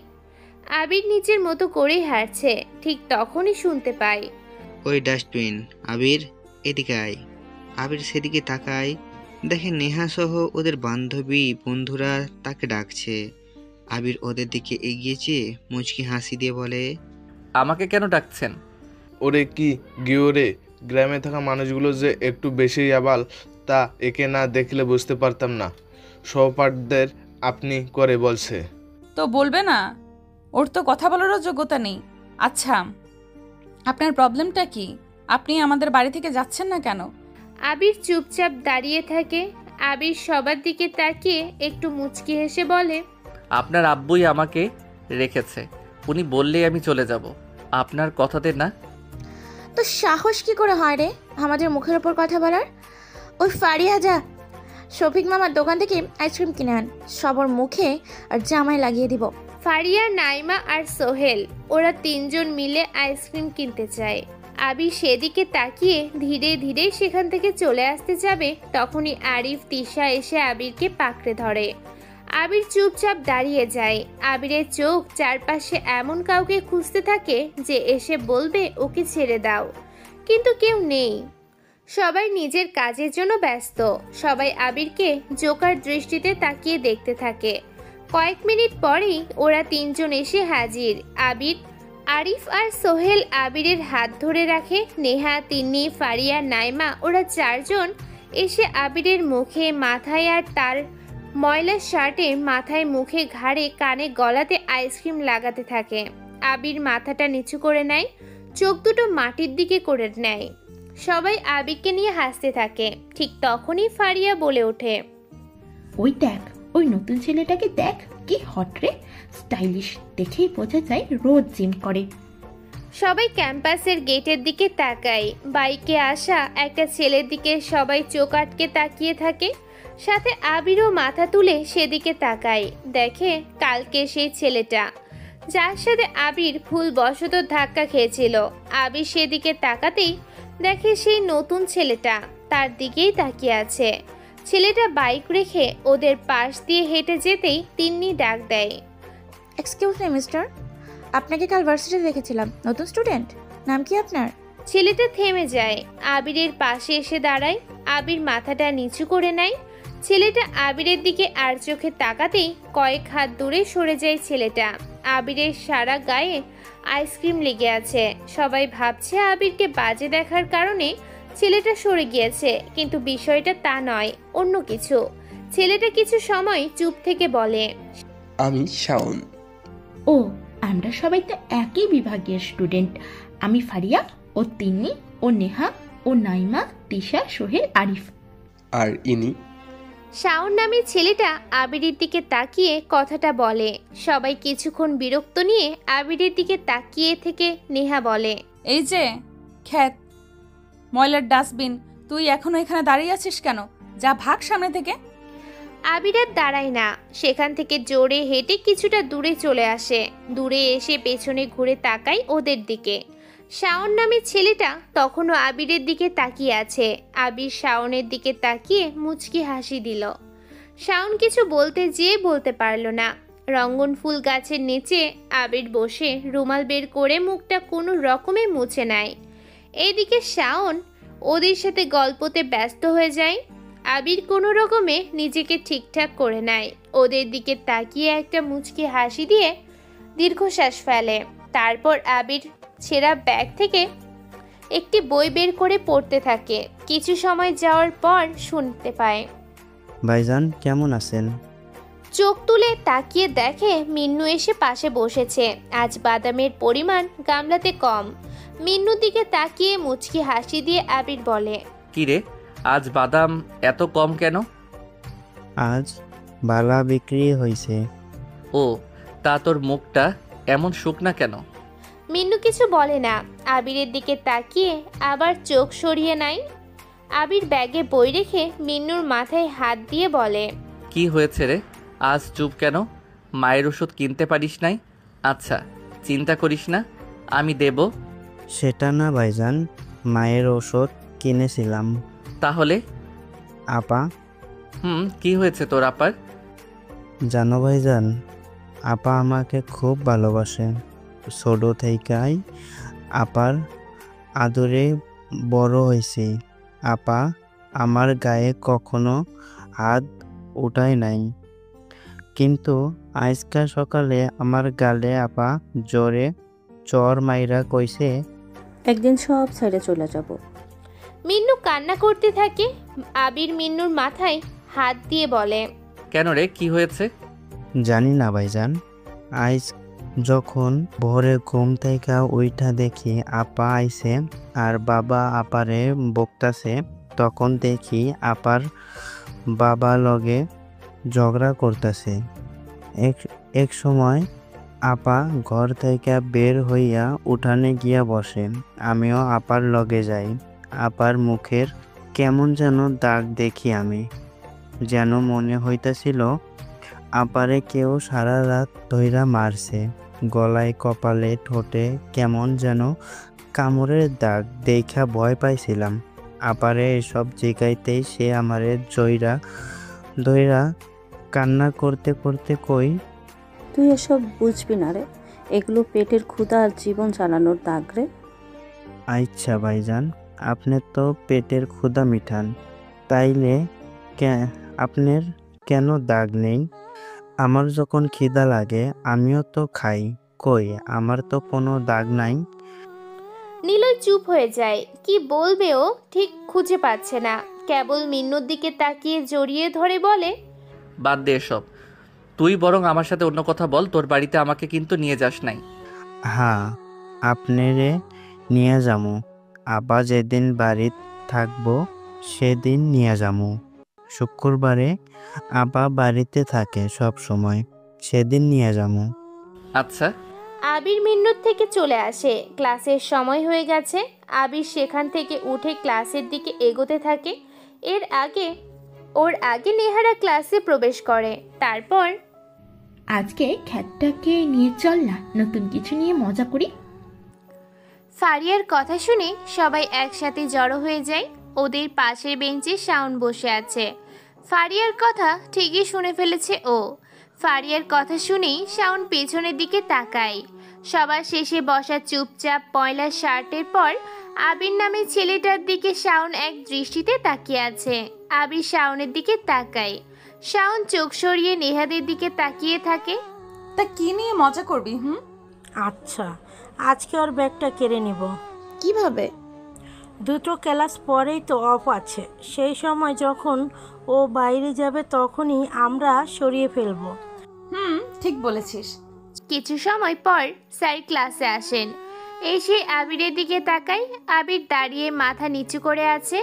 আবির নিজের মতো করেই হারছে। ঠিক তখনই শুনতে পায়, ওই ডাস্টবিন, আবির এদিকে আয়। আবির সেদিকে তাকায়, দেখে নেহা সহ ওদের বান্ধবী বন্ধুরা তাকে ডাকছে। আবির ওদের দিকে এগিয়েছে, মুচকি হাসি দিয়ে বলে, আমাকে কেন ডাকছেন? ওরে কি গিয়োরে, গ্রামে থাকা মানুষগুলো যে একটু বেশি আবাল তা একে না দেখলে বুঝতে পারতাম না। সহপাঠীদের আপনি করে বলছে। তো বলবে না, ওর তো কথা বলারও যোগ্যতা নেই। আচ্ছা, আপনার প্রবলেমটা কি? আপনি আমাদের বাড়ি থেকে যাচ্ছেন না কেন? আবির চুপচাপ দাঁড়িয়ে থাকে। আবির সবার দিকে তাকিয়ে একটু মুচকি হেসে বলে, আপনার আব্বুই আমাকে রেখেছে, উনি বললেই আমি চলে যাব। আপনার কথাতে না। তো সাহস কি করে হয় রে আমাদের মুখের ওপর কথা বলার? ওই ফারিয়া, যা শফিক মামার দোকান থেকে আইসক্রিম কিনে আন, সবার মুখে আর জামায় লাগিয়ে দিব। ফারিয়া, নাইমা আর সোহেল ওরা তিনজন মিলে আইসক্রিম কিনতে চায়। আবির সেদিকে তাকিয়ে ধীরে ধীরে সেখান থেকে চলে আসতে যাবে, তখনই আরিফ, তিশা এসে আবিরকে পাকড়ে ধরে। আবির চুপচাপ দাঁড়িয়ে যায়। আবিরের চোখ চারপাশে এমন কাউকে খুঁজতে থাকে যে এসে বলবে ওকে ছেড়ে দাও, কিন্তু কেউ নেই। সবাই নিজের কাজের জন্য ব্যস্ত। সবাই আবিরকে জোকার দৃষ্টিতে তাকিয়ে দেখতে থাকে। কয়েক মিনিট পরেই ওরা তিনজন এসে হাজির। আবির আরিফ আর সোহেল আবিরের হাত ধরে রাখে। নেহা, তিন্নি, ফারিয়া, নাইমা ওরা চারজন এসে আবিরের মুখে, মাথায় আর তার ময়লা শার্টে মাথায়, মুখে, ঘাড়ে, কানে, গলাতে আইসক্রিম লাগাতে থাকে। আবির মাথাটা নিচু করে নেয়, চোখ দুটো মাটির দিকে করে নেয়। সবাই আবিরকে নিয়ে হাসতে থাকে। ঠিক তখনই ফারিয়া বলে ওঠে, ওই দেখ, ওই নতুন ছেলেটাকে দেখ, কি হট রে, স্টাইলিশ, দেখেই বোঝা যায় রোজ জিম করে। সবাই ক্যাম্পাসের গেটের দিকে তাকায়। বাইকে আসা একটা ছেলের দিকে সবাই চোখ আটকে তাকিয়ে থাকে। সাথে আবিরও মাথা তুলে সেদিকে তাকায়। দেখে কালকে সেই ছেলেটা যার সাথে আবির ভুলবশত ধাক্কা খেয়েছিল। আবির সেদিকে তাকাতেই দেখে সেই নতুন ছেলেটা তার দিকেই তাকিয়ে আছে। ছেলেটা বাইক রেখে ওদের পাশ দিয়ে হেঁটে যেতেই তিন্নি ডাক দেয়, এক্সকিউজ মি মিস্টার, আপনাকে কাল ভার্সিটিতে দেখেছিলাম, নতুন স্টুডেন্ট, নাম কি আপনার? ছেলেটা থেমে যায়, আবিরের পাশে এসে দাঁড়ায়। আবির মাথাটা নিচু করে নেয়। ছেলেটা আবিরের দিকে আর চোখে তাকাতেই কয়েক হাত দূরে সরে যায় ছেলেটা। আবিরের সারা গায়ে আইসক্রিম লেগে আছে। সবাই ভাবছে আবিরকে বাজে দেখার কারণে ছেলেটা সরে গিয়েছে, কিন্তু বিষয়টা তা নয়, অন্য কিছু। ছেলেটা কিছু সময় চুপ থেকে বলে, আমি শাওন। ও, আমরা সবাই তো একই বিভাগের স্টুডেন্ট। আমি ফারিয়া, ও তিন্নি, ও নেহা, ও নাইমা, তিশা, সোহেল, আরিফ। আর ইনি? শাওন নামের ছেলেটা আবিরের দিকে তাকিয়ে কথাটা বলে। সবাই কিছুক্ষণ বিরক্ত নিয়ে আবিরের দিকে তাকিয়ে থেকে নেহা বলে, এই যে খ্যাত, ময়লার ডাস্টবিন, তুই এখনো এখানে দাঁড়িয়ে আছিস কেন? যা ভাগ সামনে থেকে। আবির আর দাঁড়ায় না, সেখান থেকে জোরে হেঁটে কিছুটা দূরে চলে আসে। দূরে এসে পেছনে ঘুরে তাকায় ওদের দিকে। শাওন নামের ছেলেটা তখনও আবিরের দিকে তাকিয়ে আছে। আবির শাওনের দিকে তাকিয়ে মুচকি হাসি দিল। শাওন কিছু বলতে যেয়ে বলতে পারল না। রঙ্গন ফুল গাছের নিচে আবির বসে রুমাল বের করে মুখটা কোনো রকমে মুছে নেয়। এইদিকে শাওন ওদের সাথে গল্পতে ব্যস্ত হয়ে যায়। আবির কোনো রকমে নিজেকে ঠিকঠাক করে নেয়। ওদের দিকে তাকিয়ে একটা মুচকি হাসি দিয়ে দীর্ঘশ্বাস ফেলে। তারপর আবির ছেঁড়া ব্যাগ থেকে একটি বই বের করে পড়তে থাকে। কিছু সময় যাওয়ার পর শুনতে পায়, ভাইজান কেমন আছেন? চোখ তুলে তাকিয়ে দেখে মিন্নু এসে পাশে বসেছে। আজ বাদামের পরিমাণ গামলাতে কম। মিন্নুর দিকে তাকিয়ে মুচকি হাসি দিয়ে আবির বলে, কি রে, আজ বাদাম এত কম কেন? আজ বালা বিক্রি হয়েছে। ও, তা তোর মুখটা এমন শুকনা কেন? মিন্নু কিছু বলে না। আবিরের দিকে তাকিয়ে আবার চোখ সরিয়ে নেয়। আবির ব্যাগে বই রেখে মিন্নুর মাথায় হাত দিয়ে বলে, কি হয়েছে রে, আজ চুপ কেন? মায়ের ওষুধ কিনতে পারিস নাই? আচ্ছা, চিন্তা করিস না, আমি দেব। সেটা না ভাইজান, মায়ের ওষুধ কিনেছিলাম। তাহলে? আপা। কি হয়েছে তোর আপার? জানো ভাইজান, আপা আমাকে খুব ভালোবাসে। ছোট থেকেই আপার আদরে বড় হয়েছি। আপা আমার গায়ে কখনো হাত উঠায় নাই, কিন্তু আজকা সকালে আমার গালে আপা জোরে চর মাইরা কইছে, একদিন সব ছেড়ে চলে যাব। মিন্নু কান্না করতে থাকে। আবির মিন্নুর মাথায় হাত দিয়ে বলে, কেন রে, কি হয়েছে? জানি না ভাইজান, আজ যখন ভোরে ঘুম থেকে উইঠা দেখি আপা আইছে আর বাবা আপারে বকতাছে, তখন দেখি আপার বাবা লগে ঝগড়া করতেছে। এক সময় আপা ঘর থেকে বের হইয়া উঠানে গিয়া বসে। আমিও আপার লগে যাই। আপার মুখের কেমন যেন দাগ দেখি আমি, যেন মনে হইতেছিল আপারে কেউ সারা রাত ধইরা মারছে। গলায়, কপালে, ঠোঁটে কেমন যেন কামড়ের দাগ দেখা ভয় পাইছিলাম। আপারে এসব জিগাইতেই সে আমারে ধইরা কান্না করতে করতে কই, তুই এসব বুঝবি না রে, এগুলো পেটের ক্ষুধা আর জীবন চালানোর দাগ রে। আচ্ছা ভাইজান, আপনি তো পেটের ক্ষুধা মিটান, তাইলে আপনার কেন দাগ নেই? আমার যখন খিদা লাগে আমিও তো খাই, কই আমার তো কোনো দাগ নাই। নিলয় চুপ হয়ে যায়। কি বলবে ও ঠিক খুঁজে পাচ্ছে না। কেবল মিন্নুর দিকে তাকিয়ে জড়িয়ে ধরে বলে, বাদ দে এসব, তুই বরং আমার সাথে অন্য কথা বল। তোর বাড়িতে আমাকে কিন্তু নিয়ে যাস নাই। হ্যাঁ, আপনারে নিয়ে যামু। আবার যেদিন বাড়ি থাকবো সেদিন নিয়ে যামু। শুক্রবারে আবার বাড়িতে থাকে সব সময়, সেদিন নিয়ে যামু। আচ্ছা। আবির মিন্নুর থেকে চলে আসে। ক্লাসের সময় হয়ে গেছে। আবির সেখান থেকে উঠে ক্লাসের দিকে এগোতে থাকে। ওর আগে নেহারা ক্লাসে প্রবেশ করে। তারপর, আজকে খ্যাতটাকে নিয়ে চল না, নতুন কিছু নিয়ে মজা করি। ফারিয়ার কথা শুনে সবাই একসাথে জড়ো হয়ে যায়। ওদের পাশের বেঞ্চে শাওন বসে আছে। ফারিয়ার কথা ঠিকই শুনে ফেলেছে ও। ফারিয়ার কথা শুনেই শাওন পেছনের দিকে তাকায়। সবার শেষে বসা চুপচাপ পয়লা শার্টের পর আবির নামে ছেলেটার দিকে শাওন এক দৃষ্টিতে তাকিয়ে আছে। আবির শাওনের দিকে তাকায়। শাওন চোখ সরিয়ে নেহাদের দিকে তাকিয়ে থাকে। তা কি নিয়ে মজা করবি? আচ্ছা, আজকে ওর ব্যাগটা কেড়ে নেব। কিভাবে? দুটো ক্লাস পরেই তো অফ আছে, সেই সময় যখন ও বাইরে যাবে তখনই আমরা সরিয়ে ফেলবো। ঠিক বলেছিস। কিছু সময় পর স্যার ক্লাসে আসেন। এসে আবিরের দিকে তাকায়। আবির দাঁড়িয়ে মাথা নিচু করে আছে।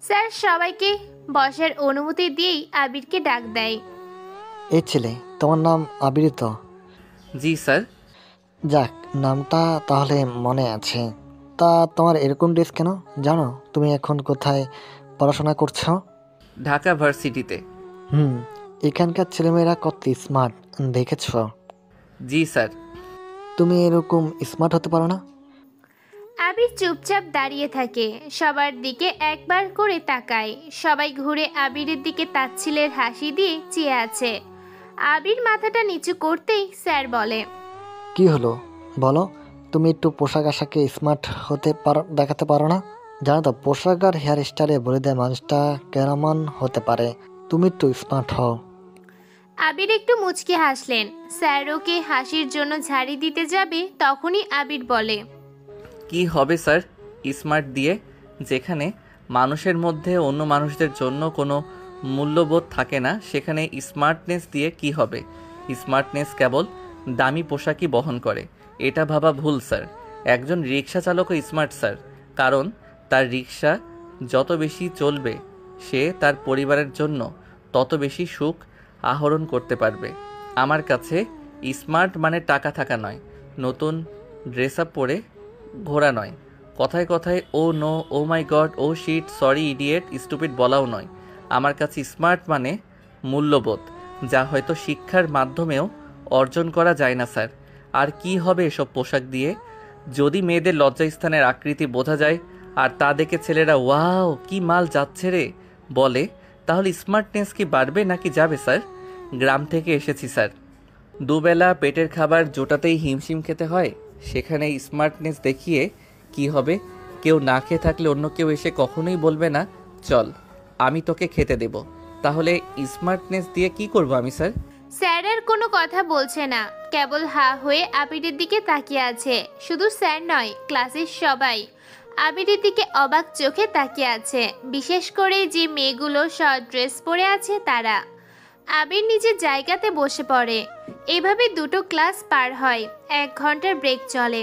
স্যার সবাইকে বসার অনুমতি দিয়েই আবিরকে ডাক দেয়। এই ছেলে, তোমার নাম আবির তো? জি স্যার। যাক, নামটা তাহলে মনে আছে। তা তোমার এরকম ড্রেস কেন? জানো তুমি এখন কোথায় পড়াশোনা করছো? ঢাকা ভার্সিটিতে। এখানকার ছেলেমেয়েরা কত স্মার্ট দেখেছ? জি স্যার। তুমি এরকম স্মার্ট হতে পারো না? আবির চুপচাপ দাঁড়িয়ে থাকে। সবার দিকে একবার করে তাকায়। সবাই ঘুরে আবিরের দিকে তাচ্ছিলের হাসি দিয়ে চেয়ে আছে। আবির মাথাটা নিচু করতেই স্যার বলে, কি হলো বলো? তুমি একটু পোশাক আশাকে স্মার্ট হতে দেখাতে পারো না? জানো তো, পোশাক আর হেয়ার স্টাইলে বলে দেয় মানুষটা কেমন হতে পারে। তুমি একটু স্মার্ট হও। আবির একটু মুচকে হাসলেন। স্যার ওকে হাসির জন্য ঝাড়ি দিতে যাবে, তখনই আবির বলে, কি হবে স্যার স্মার্ট দিয়ে? যেখানে মানুষের মধ্যে অন্য মানুষদের জন্য কোনো মূল্যবোধ থাকে না, সেখানে স্মার্টনেস দিয়ে কি হবে? স্মার্টনেস কেবল দামি পোশাকই বহন করে, এটা ভাবা ভুল স্যার। একজন রিক্সা চালকও স্মার্ট স্যার, কারণ তার রিক্সা যত বেশি চলবে সে তার পরিবারের জন্য তত বেশি সুখ আহরণ করতে পারবে। আমার কাছে স্মার্ট মানে টাকা থাকা নয়, নতুন ড্রেস আপ পরে ঘোরা নয়, কথায় কথায় ও নো, ও মাই গড, ও শিট, সরি, ইডিয়েট, স্টুপিড বলাও নয়। আমার কাছে স্মার্ট মানে মূল্যবোধ, যা হয়তো শিক্ষার মাধ্যমেও অর্জন করা যায় না স্যার। আর কি হবে এসব পোশাক দিয়ে? যদি মেয়েদের লজ্জাস্থানের আকৃতি বোঝা যায় আর তা দেখে ছেলেরা ওয়াও কি মাল যাচ্ছে রে বলে, তাহলে স্মার্টনেস কি বাড়বে নাকি যাবে স্যার? গ্রাম থেকে এসেছি স্যার, দুবেলা পেটের খাবার জোটাতেই হিমশিম খেতে হয়, সেখানে স্মার্টনেস দেখিয়ে কি হবে? কেউ না খেয়ে থাকলে অন্য কেউ এসে কখনোই বলবে না চল আমি তোকে খেতে দেব। তাহলে স্মার্টনেস দিয়ে কি করব আমি স্যার? স্যার আর কোনো কথা বলছে না, কেবল হা হয়ে আবিরের দিকে তাকিয়ে আছে। শুধু স্যার নয়, ক্লাসের সবাই আবিরের দিকে অবাক চোখে তাকিয়ে আছে। বিশেষ করে যে মেয়েগুলো শর্ট ড্রেস পরে আছে তারা। আবির নিজের জায়গাতে বসে পড়ে। এভাবে দুটো ক্লাস পার হয়। 1 ঘন্টার ব্রেক চলে।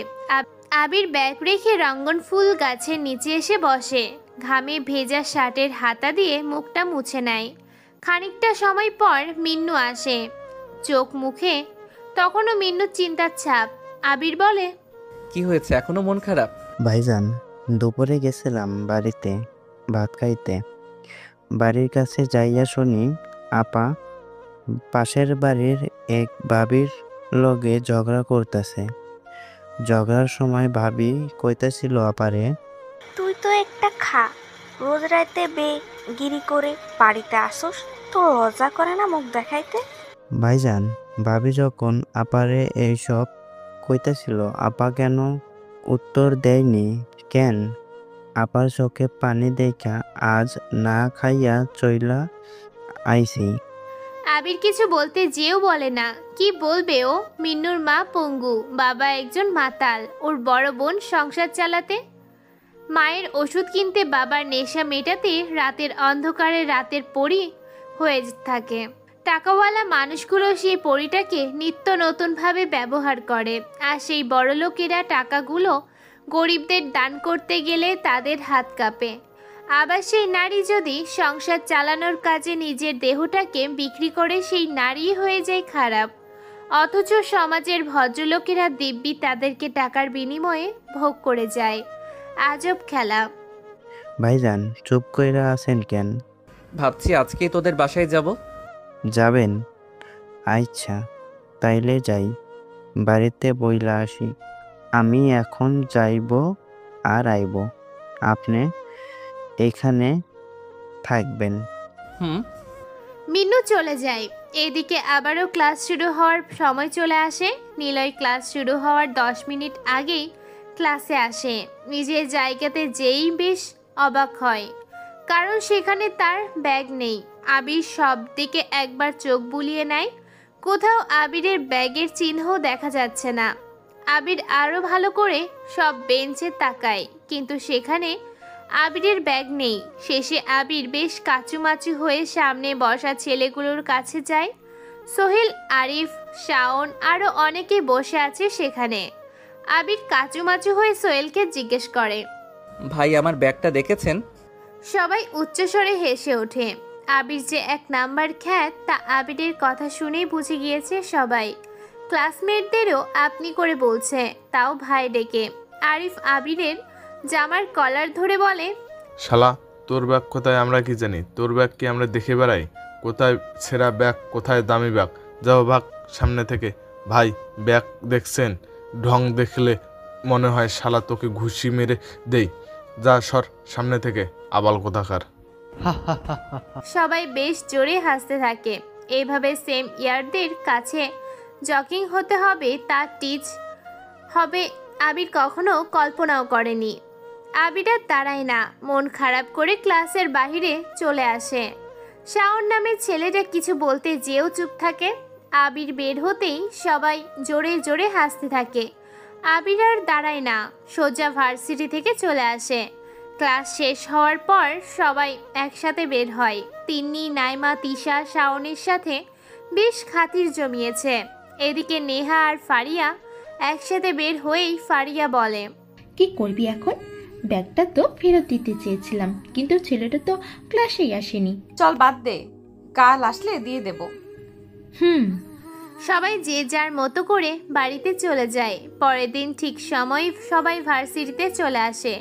আবির ব্যাগ রেখে রঙ্গন ফুল গাছের নিচে এসে বসে। ঘামে ভেজা শার্টের হাতা দিয়ে মুখটা মুছে নেয়। খানিকটা সময় পর মিন্নু আসে। চোখ মুখে তখনও মিন্নুর চিন্তার ছাপ। আবির বলে, কি হয়েছে, এখনো মন খারাপ? ভাইজান, দুপুরে গেছিলাম বাড়িতে ভাত খাইতে। বাড়ির কাছে যাইয়া শুনি আপা পাশের বাড়ির এক ভাবির লগে ঝগড়া করতেছে। ঝগড়ার সময় ভাবি কইতেছিল আপারে, তুই তো একটা খা, রোজ রাতে গিরি করে বাড়িতে আসোস, তো লজ্জা করে না মুখ দেখাইতে? ভাইজান, ভাবি যখন আপারে এইসব কইতেছিল আপা কেন উত্তর দেয়নি কেন? আপার চোখে পানি দেখা আজ না খাইয়া চইলা আইছি। আবির কিছু বলতে যেও বলে না। কি বলবে ও? মিন্নুর মা পঙ্গু, বাবা একজন মাতাল, ওর বড় বোন সংসার চালাতে, মায়ের ওষুধ কিনতে, বাবার নেশা মেটাতে রাতের অন্ধকারে রাতের পরী হয়ে থাকে। টাকাওয়ালা মানুষগুলো সেই পরীটাকে নিত্য নতুনভাবে ব্যবহার করে, আর সেই বড়লোকেরা টাকাগুলো গরিবদের দান করতে গেলে তাদের হাত কাঁপে। আবার সেই নারী যদি সংসার চালানোর কাজে নিজের দেহটাকে বিক্রি করে, সেই নারী হয়ে যায় খারাপ। অথচ সমাজের ভদ্রলোকেরা দিব্যি তাদেরকে টাকার বিনিময়ে ভোগ করে যায়। আজব খেলা। ভাইজান চুপ কইরা আছেন কেন? ভাবছি আজকেই তোদের বাসায় যাব। যাবেন? আচ্ছা তাইলে যাই, বাড়িতে বইলা আসি। আমি এখন যাইব আর আইব, আপনি এখানে থাকবেন। মিন্নু চলে যায়। এদিকে আবারও ক্লাস শুরু হওয়ার সময় চলে আসে। নিলয় ক্লাস শুরু হওয়ার 10 মিনিট আগেই ক্লাসে আসে। নিজের জায়গাতে যেই বেশ অবাক হয়, কারণ সেখানে তার ব্যাগ নেই। আবির সব দিকে একবার চোখ বুলিয়ে নেয়, কোথাও আবিরের ব্যাগের চিহ্নও দেখা যাচ্ছে না। আবির আরও ভালো করে সব বেঞ্চে তাকায়, কিন্তু সেখানে আবিরের ব্যাগ নেই। শেষে আবির বেশ কাচুমাচু হয়ে সামনে বসা ছেলেগুলোর কাছে যায়। সোহেল, আরিফ, শাওন আরও অনেকে বসে আছে সেখানে। আবির কাচুমাচু হয়ে সোহেলকে জিজ্ঞেস করে, ভাই আমার ব্যাগটা দেখেছেন? সবাই উচ্চস্বরে হেসে ওঠে। আবির যে 1 নাম্বার খ্যাত তা আবিরের কথা শুনেই বুঝে গিয়েছে সবাই। ক্লাসমেটদেরও আপনি করে বলছে, তাও ভাই ডেকে। আরিফ আবিরের জামার কলার ধরে বলে, শালা তোর ব্যাগ কোথায় আমরা কি জানি? তোর ব্যাগ কি আমরা দেখে বেড়াই? কোথায় ছেঁড়া ব্যাগ, কোথায় দামি ব্যাগ? যাও ভাগ সামনে থেকে। ভাই ব্যাগ দেখছেন? ঢং দেখলে মনে হয় শালা তোকে ঘুষি মেরে দেই। যা সর সামনে থেকে, আবাল কোথাকার। সবাই বেশ জোরে হাসতে থাকে। এইভাবে সেম ইয়ারদের কাছে জকিং হতে হবে, তা টিচ হবে আবির কখনো কল্পনাও করেনি। আবির আর দাঁড়ায় না, মন খারাপ করে ক্লাসের বাহিরে চলে আসে। শাওন নামের ছেলেটা কিছু বলতে যেও চুপ থাকে। আবির বের হতেই সবাই জোরে জোরে হাসতে থাকে। আবির আর দাঁড়ায় না, সোজা ভার্সিটি থেকে চলে আসে। ক্লাস শেষ হওয়ার পর সবাই একসাথে বের হয়। তিন্নি, নাইমা, তিশা শাওনের সাথে বেশ খাতির জমিয়েছে। এদিকে নেহা আর ফারিয়া একসাথে বের হয়েই ফারিয়া বলে, কি করবি এখন? ব্যাগটা তো ফেরত দিতে চেয়েছিলাম, কিন্তু ছেলেটা তো ক্লাসেই আসেনি। চল বাদ দে, কাল আসলে দিয়ে দেব। সবাই যে যার মতো করে বাড়িতে চলে যায়। পরের দিন ঠিক সময় সবাই ভার্সিটিতে চলে আসে,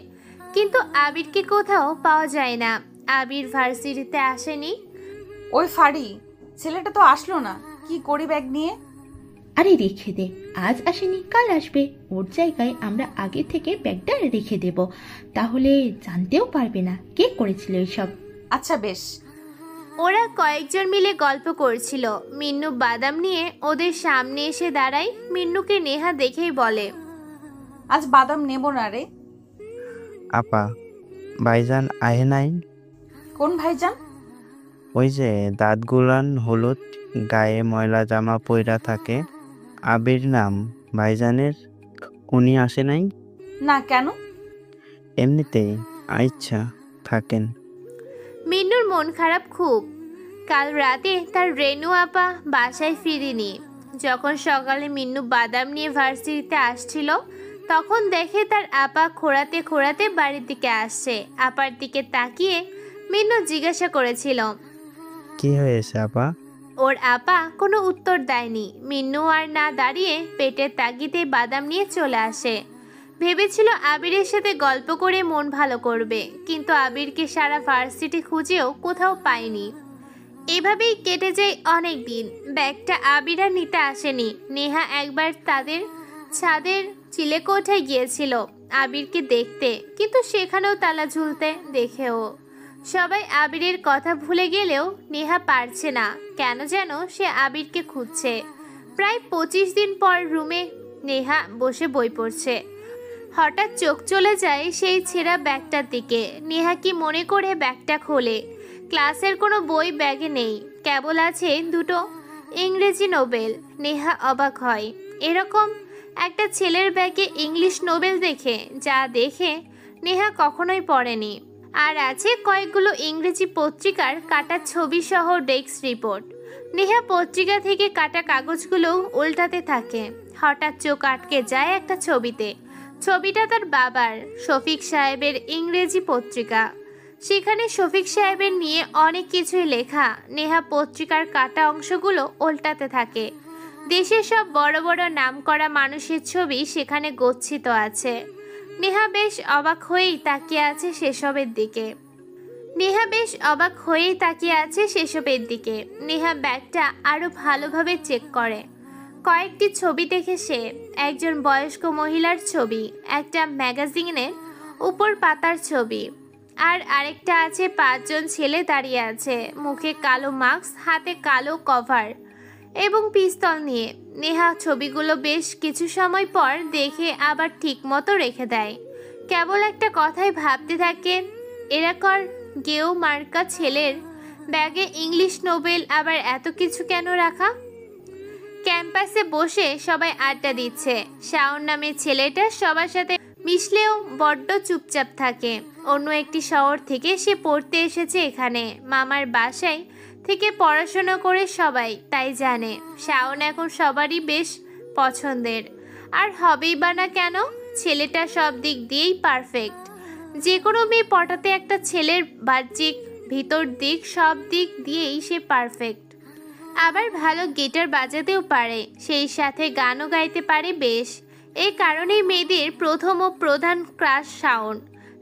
কিন্তু আবিরকে কোথাও পাওয়া যায় না। আবির ভার্সিটিতে আসেনি। ওই ফাড়ি ছেলেটা তো আসলো না, কি করি ব্যাগ নিয়ে? আরে রেখে দে, আজ আসেনি কাল আসবে। ওর জায়গায় আমরা আগে থেকে ব্যাগটা রেখে দেব, তাহলে জানতেও পারবে না কে করেছিল এসব। আচ্ছা বেশ। ওরা কয়েকজন মিলে গল্প করছিল। মিন্নু বাদাম নিয়ে ওদের সামনে এসে দাঁড়ায়। মিন্নুকে নেহা দেখেই বলে, আজ বাদাম নেব না রে। আপা ভাইজান আহে নাই? কোন ভাইজান? ওই যে দাঁতগুলান হলুদ, গায়ে ময়লা জামা পইরা থাকে, আবির নাম ভাইজানের, উনি আসে নাই? না, কেন? এমনিতেই। আচ্ছা থাকেন। মিন্নুর মন খারাপ খুব। কাল রাতে তার রেনু আপা বাসায় ফিরেনি। যখন সকালে মিন্নু বাদাম নিয়ে ভার্সিটিতে আসছিল, তখন দেখে তার আপা খোঁড়াতে খোঁড়াতে বাড়ির দিকে আসছে। আপার দিকে তাকিয়ে মিন্নু জিজ্ঞাসা করেছিল, কি হয়েছে আপা? ওর আপা কোনো উত্তর দেয়নি। মিন্নু আর না দাঁড়িয়ে পেটের তাগিদে বাদাম নিয়ে চলে আসে। ভেবেছিল আবিরের সাথে গল্প করে মন ভালো করবে, কিন্তু আবিরকে সারা ভার্সিটি খুঁজেও কোথাও পায়নি। এভাবেই কেটে যায় অনেক দিন। ব্যাগটা আবির আর নিতে আসেনি। নেহা একবার তাদের ছাদের চিলেকোঠায় গিয়েছিল আবিরকে দেখতে, কিন্তু সেখানেও তালা ঝুলতে দেখেও সবাই আবিরের কথা ভুলে গেলেও নেহা পারছে না, কেন যেন সে আবিরকে খুঁজছে। প্রায় 25 দিন পর রুমে নেহা বসে বই পড়ছে। হঠাৎ চোখ চলে যায় সেই ছেঁড়া ব্যাগটার দিকে। নেহা কি মনে করে ব্যাগটা খোলে। ক্লাসের কোনো বই ব্যাগে নেই। কেবল আছে দুটো ইংরেজি নোবেল। নেহা অবাক হয়, এরকম একটা ছেলের ব্যাগে ইংলিশ নোবেল দেখে, যা দেখে নেহা কখনোই পড়েনি। আর আছে কয়েকগুলো ইংরেজি পত্রিকার কাটা ছবি সহ ডেস্ক রিপোর্ট। নেহা পত্রিকা থেকে কাটা কাগজগুলো উল্টাতে থাকে। হঠাৎ চোখ আটকে যায় একটা ছবিতে। ছবিটা তার বাবার, শফিক সাহেবের ইংরেজি পত্রিকা। সেখানে শফিক সাহেবের নিয়ে অনেক কিছুই লেখা। নেহা পত্রিকার কাটা অংশগুলো উল্টাতে থাকে। দেশের সব বড় বড় নামকরা মানুষের ছবি সেখানে গচ্ছিত আছে। নেহা বেশ অবাক হয়েই তাকিয়ে আছে সেসবের দিকে। নেহা ব্যাগটা আরো ভালোভাবে চেক করে। কয়েকটি ছবি দেখে সে, একজন বয়স্ক মহিলার ছবি, একটা ম্যাগাজিনের উপর পাতার ছবি, আর আরেকটা আছে 5 জন ছেলে দাঁড়িয়ে আছে, মুখে কালো মাস্ক, হাতে কালো কভার এবং পিস্তল নিয়ে। নেহা ছবিগুলো বেশ কিছু সময় পর দেখে আবার ঠিক মতো রেখে দেয়। কেবল একটা কথাই ভাবতে থাকে, এরাকর গেও মার্কা ছেলের ব্যাগে ইংলিশ নোবেল, আবার এত কিছু কেন রাখা? ক্যাম্পাসে বসে সবাই আড্ডা দিচ্ছে। শাওন নামের ছেলেটা সবার সাথে মিশলেও বড্ড চুপচাপ থাকে। অন্য একটি শহর থেকে সে পড়তে এসেছে এখানে। মামার বাসায় থেকে পড়াশোনা করে সবাই তাই জানে। শাওন এখন সবারই বেশ পছন্দের, আর হবেই বা না কেন? ছেলেটা সব দিক দিয়েই পারফেক্ট। যে কোনো মেয়ে পটাতে একটা ছেলের বাহ্যিক, ভিতর দিক, সব দিক দিয়েই সে পারফেক্ট। আবার ভালো গিটার বাজাতেও পারে, সেই সাথে গানও গাইতে পারে বেশ। এই কারণেই মেয়েদের প্রথম ও প্রধান ক্রাশ শাওন।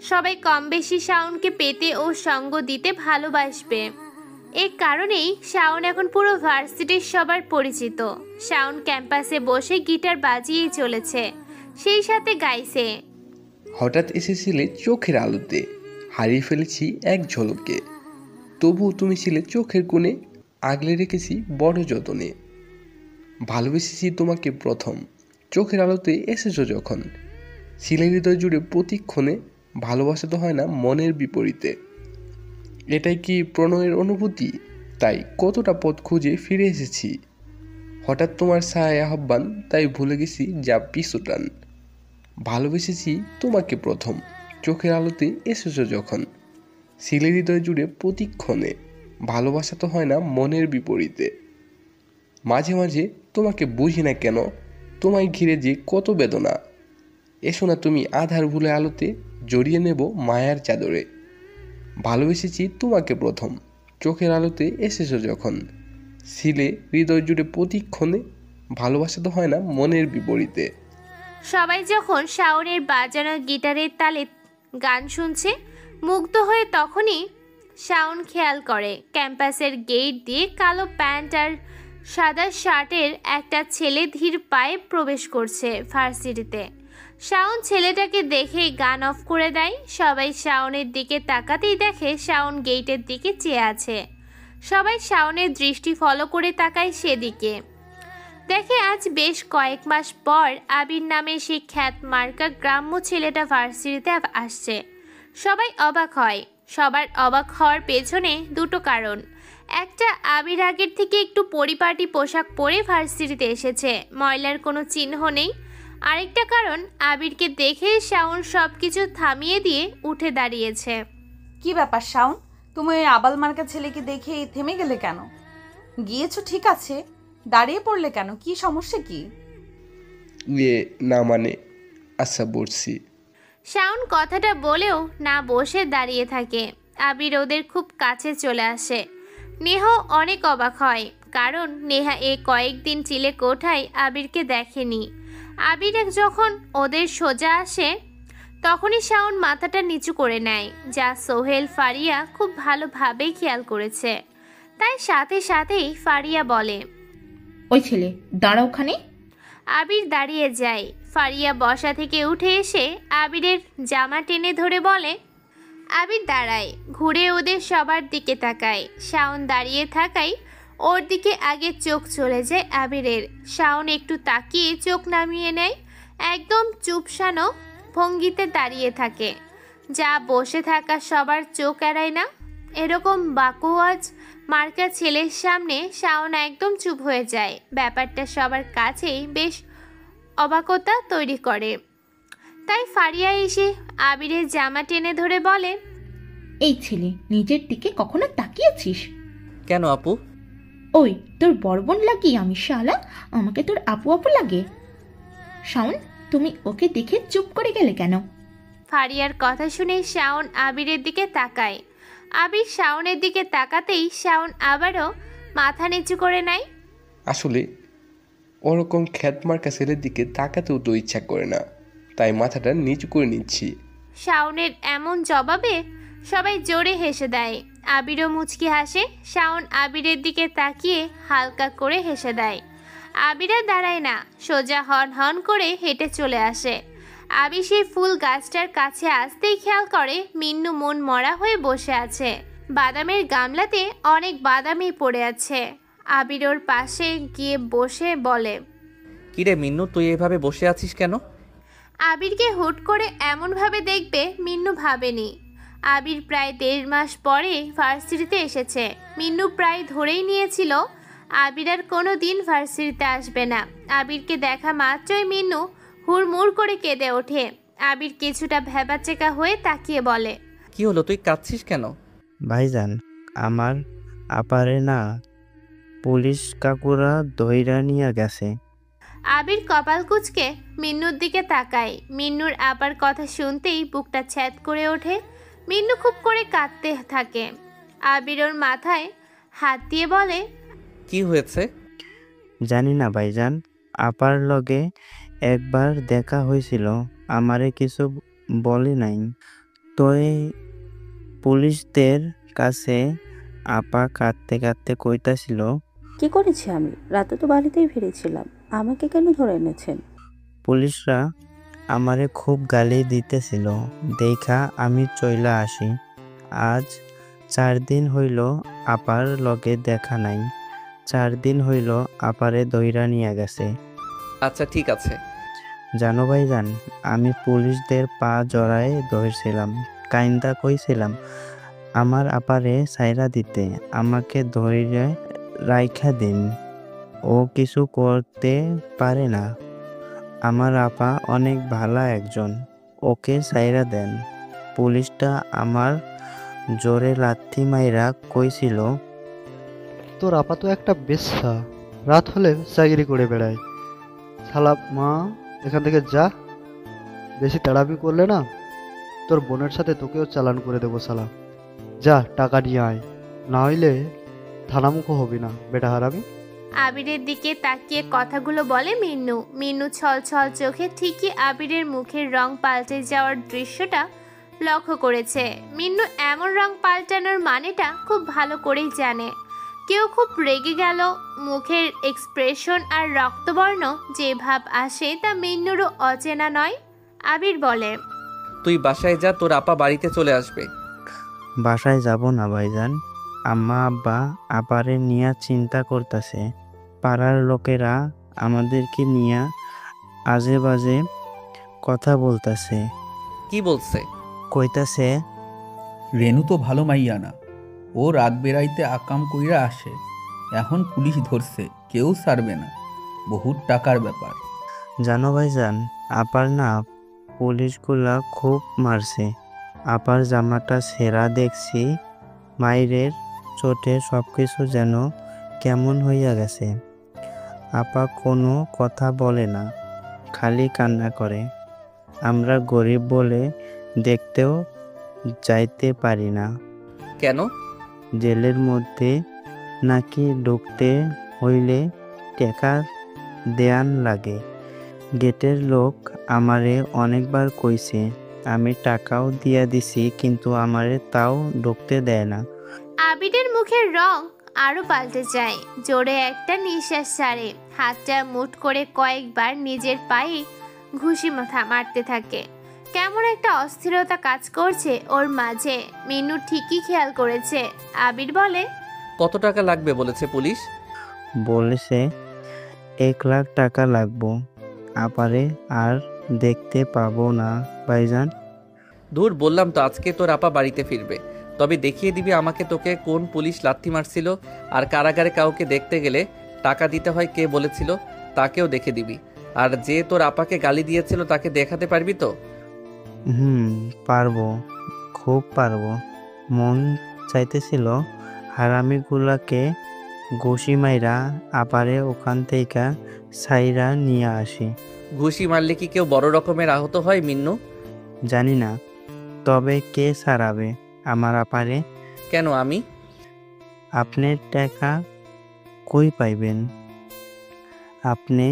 সবাই কম বেশি শাওনকে পেতে ও সঙ্গ দিতে ভালোবাসবে। এই কারণেই শাওন এখন পুরো ভার্সিটির সবার পরিচিত। শাওন ক্যাম্পাসে বসে গিটার বাজিয়েই চলেছে, সেই সাথে গাইছে। হঠাৎ এসেছিলে চোখের আলোতে, হারিয়ে ফেলেছি এক ঝলকে, তবু তুমি ছিলে চোখের কোণে, আগলে রেখেছি বড় যতনে। ভালোবেসেছি তোমাকে প্রথম, চোখের আলোতে এসেছো যখন, ছিলে হৃদয় জুড়ে প্রতিক্ষণে, ভালোবাসা তো হয় না মনের বিপরীতে। এটাই কি প্রণয়ের অনুভূতি? তাই কতটা পথ খুঁজে ফিরে এসেছি। হঠাৎ তোমার ছায়া আহ্বান, তাই ভুলে গেছি যা পিছুটান। ভালোবেসেছি তোমাকে প্রথম, চোখের আলোতে এসেছো যখন, ছিলে হৃদয় জুড়ে প্রতিক্ষণে, ভালোবাসা তো হয় না মনের বিপরীতে। মাঝে মাঝে তোমাকে বুঝি না কেন, তোমায় ঘিরে যে কত বেদনা। এসো না তুমি আধার ভুলে আলোতে, জড়িয়ে নেব মায়ার চাদরে। ভালোবেসেছি তোমাকে প্রথম, চোখের আলোতে এসেছো যখন, ছিলে হৃদয় জুড়ে প্রতিক্ষণে, ভালোবাসা তো হয় না মনের বিপরীতে। সবাই যখন শাওনের বাজানো গিটারের তালে গান শুনছে মুগ্ধ হয়ে, তখনই শাওন খেয়াল করে ক্যাম্পাসের গেট দিয়ে কালো প্যান্ট আর সাদা শার্টের একটা ছেলে ধীর পায়ে প্রবেশ করছে ভার্সিটিতে। শাওন ছেলেটাকে দেখেই গান অফ করে দেয়। সবাই শাওনের দিকে তাকাতেই দেখে শাওন গেটের দিকে চেয়ে আছে। সবাই শাওনের দৃষ্টি ফলো করে তাকায় সেদিকে। দেখে আজ বেশ কয়েক মাস পর আবির নামে সেই খ্যাত মার্কা গ্রাম্য ছেলেটা ভার্সিটিতে আসছে। সবাই অবাক হয়। সবার অবাক হওয়ার পেছনে দুটো কারণ। একটা, আবির আগের থেকে একটু পরিপাটি পোশাক পরে ভার্সিটিতে এসেছে, ময়লার কোনো চিহ্ন নেই। আরেকটা কারণ, আবিরকে দেখে শাওন সব কিছু থামিয়ে দিয়ে উঠে দাঁড়িয়েছে। কি ব্যাপার শাওন, তুমি ওই আবাল মার্কা ছেলেকে দেখে থেমে গেলে কেন? গিয়েছো ঠিক আছে, দাঁড়িয়ে পড়লে কেন? কি সমস্যা কি? না মানে, আচ্ছা বলছি। শাওন কথাটা বলেও না বসে দাঁড়িয়ে থাকে। আবির ওদের খুব কাছে চলে আসে। নেহা অনেক অবাক হয়, কারণ নেহা এই কয়েকদিন চিলে কোঠায় আবিরকে দেখেনি। আবির যখন ওদের সোজা আসে তখনই শাওন মাথাটা নিচু করে নেয়, যা সোহেল ফারিয়া খুব ভালোভাবেই খেয়াল করেছে। তাই সাথে সাথেই ফারিয়া বলে, ওই ছেলে দাঁড়া ওখানে। আবির দাঁড়িয়ে যায়। ফারিয়া বসা থেকে উঠে এসে আবিরের জামা টেনে ধরে বলে। আবির দাঁড়ায়, ঘুরে ওদের সবার দিকে তাকায়। শাওন দাঁড়িয়ে থাকায় ওর দিকে আগে চোখ চলে যায় আবিরের। শাওন একটু তাকিয়ে চোখ নামিয়ে নেয়, একদম চুপসানো ভঙ্গিতে দাঁড়িয়ে থাকে, যা বসে থাকা সবার চোখ এড়ায় না। এরকম বাকোয়াজ মার্কা ছেলের সামনে শাওন একদম চুপ হয়ে যায়। ব্যাপারটা সবার কাছেই বেশ অবাকতা তৈরি করে। তাই ফারিয়া এসে আবিরের জামা টেনে ধরে বলে, এই ছেলে, নিজের দিকে কখনো তাকিয়েছিস? কেন আপু? ওই তোর বড় লাগি আমি শালা, আমাকে তোর আপু আপু লাগে? শাওন, তুমি ওকে দেখে চুপ করে গেলে কেন? ফারিয়ার কথা শুনে শাওন আবিরের দিকে তাকায়। আবির শাওনের দিকে তাকাতেই শাওন আবারও মাথা নিচু করে নেয়। আসলে ওরকম খ্যাতমার্কা ছেলের দিকে তাকাতেও তো ইচ্ছা করে না, তাই মাথাটা নিচু করে নিচ্ছি। শাওনের এমন জবাবে সবাই জোরে হেসে দেয়। আবিরও মুচকি হাসে। শাওন আবিরের দিকে তাকিয়ে হালকা করে হেসে দেয়। আবির আর দাঁড়ায় না, সোজা হন হন করে হেঁটে চলে আসে। আবির সেই ফুল গাছটার কাছে আসতেই খেয়াল করে মিন্নু মন মরা হয়ে বসে আছে। বাদামের গামলাতে অনেক বাদামই পড়ে আছে। আবির ওর পাশে গিয়ে বসে বলে, কিরে মিন্নু, তুই এভাবে বসে আছিস কেন? আবিরকে হুট করে এমনভাবে দেখবে মিন্নু ভাবেনি। আবির প্রায় 1.5 মাস পরে ভার্সিটিতে এসেছে। মিন্নু প্রায় ধরেই নিয়েছিল আবির আর কোনো দিন ভার্সিটিতে আসবে না। আবিরকে দেখা মাত্রই মিন্নু হুড়মুড় করে কেঁদে ওঠে। আবির কিছুটা ভ্যাবাচেকা হয়ে তাকিয়ে বলে, কি হলো, তুই কাঁদছিস কেন? ভাইজান, আমার আপারে না পুলিশ কাকুরা ধইরা নিয়ে গেছে। আবির কপাল কুঁচকে মিন্নুর দিকে তাকায়। মিন্নুর আপার কথা শুনতেই বুকটা ছ্যাদ করে ওঠে। মিন্নু খুব করে কাঁদতে থাকে। আবির ওর মাথায় হাত দিয়ে বলে, কি হয়েছে? জানি না ভাইজান, আপার লগে একবার দেখা হয়েছিল, আমারে কিছু বলে নাই। তোই পুলিশদের কাছে আপা কাঁদতে কাঁদতে কইতাছিল। কি করেছি আমি? রাতে তো বাড়িতেই ফিরেছিলাম, আমাকে কেন ধরে এনেছেন? পুলিশরা আমারে খুব গালি দিতেছিল, দেখা আমি চইলা আসি। আজ 4 দিন হইল আপার লগে দেখা নাই। 4 দিন হইল আপারে দইরা নিয়ে গেছে। আচ্ছা ঠিক আছে। জানো ভাইজান, আমি পুলিশদের পা জড়ায় ধরছিলাম, কাইন্দা কইছিলাম আমার আপারে সাইরা দিতে, আমাকে ধইরে রাইখা দিন, ও কিছু করতে পারে না। আমার আপা অনেক ভালো একজন, ওকে সাইরা দেন। পুলিশটা আমার জোরে লাথি মাইরা কইছিল, তোর আপা তো একটা বেশ্যা, রাত হলে চাকরি করে বেড়ায়। শালা মা, এখান থেকে যা, বেশি তাড়াবি করলে না তোর বোনের সাথে তোকেও চালান করে দেবো শালা। যা টাকা নিয়ে আয়, না হইলে থানামুখো হবি না বেটা হারামি। আবিরের দিকে তাকিয়ে কথাগুলো বলে মিন্নু। মিন্নু ছল ছল চোখে ঠিকই আবিরের মুখের রং পাল্টে যাওয়ার দৃশ্যটা লক্ষ্য করেছে। মিন্নু এমন রং পাল্টানোর মানেটা খুব ভালো করেই জানে। কেউ খুব রেগে গেল, মুখের এক্সপ্রেশন আর রক্তবর্ণ যে ভাব আসে তা মিন্নুরও অচেনা নয়। আবির বলে, তুই বাসায় যা, তোর আপা বাড়িতে চলে আসবে। বাসায় যাব না ভাইজান, আম্মা আব্বা আপারে নিয়ে চিন্তা করতেছে। পাড়ার লোকেরা আমাদেরকে নিয়ে আজে বাজে কথা বলতেছে। কি বলছে? কইতাছে রেনু তো ভালো মাইয়া না, ও রাত বেড়াইতে আকাম কইরা আসে, এখন পুলিশ ধরছে, কেউ ছাড়বে না, বহুত টাকার ব্যাপার। জানো ভাইজান, আপার না পুলিশগুলা খুব মারছে। আপার জামাটা ছেঁড়া দেখছি, মাইরের চোটে সবকিছু যেন কেমন হইয়া গেছে। আপা কোনো কথা বলে না, খালি কান্না করে। আমরা গরিব বলে দেখতেও যাইতে পারি না। কেন? জেলের মধ্যে নাকি ঢুকতে হইলে টাকা দেয়ান লাগে। গেটের লোক আমারে অনেকবার কইছে, আমি টাকাও দিয়া দিছি, কিন্তু আমারে তাও ঢুকতে দেয় না। আবিরের মুখের রং আরো পাল্টে যায়। জোরে একটা নিঃশ্বাস ছাড়ে, হাতটা মুঠ করে কয়েকবার নিজের পায়ে ঘুষি মাথা মারতে থাকে। কেমন একটা অস্থিরতা কাজ করছে ওর মাঝে। মিনু ঠিকই খেয়াল করেছে। আবির বলে, কত টাকা লাগবে বলেছে পুলিশ? বলেছে 1 লাখ টাকা লাগবো, আপারে আর দেখতে পাবো না ভাইজান। দূর, বললাম তো আজকে তোর আপা বাড়িতে ফিরবে, তবে দেখিয়ে দিবি আমাকে তোকে কোন পুলিশ লাথি মারছিল, আর কারাগারে কাউকে দেখতে গেলে টাকা দিতে হয় কে বলেছিল তাকেও দেখে দিবি। আর যে তোর আপাকে গালি দিয়েছিল তাকে দেখাতে পারবি তো? পারবো, খুব পারবো। মন চাইতেছিল হারামিগুলাকে ঘুষি মাইরা আপারে ওখান থেকে সাইরা নিয়ে আসি। ঘুষি মারলে কি কেউ বড় রকমের আহত হয় মিন্নু? জানি না, তবে কে সারাবে আমার আপারে? কেন আমি? আপনার টাকা কই পাইবেন? আপনি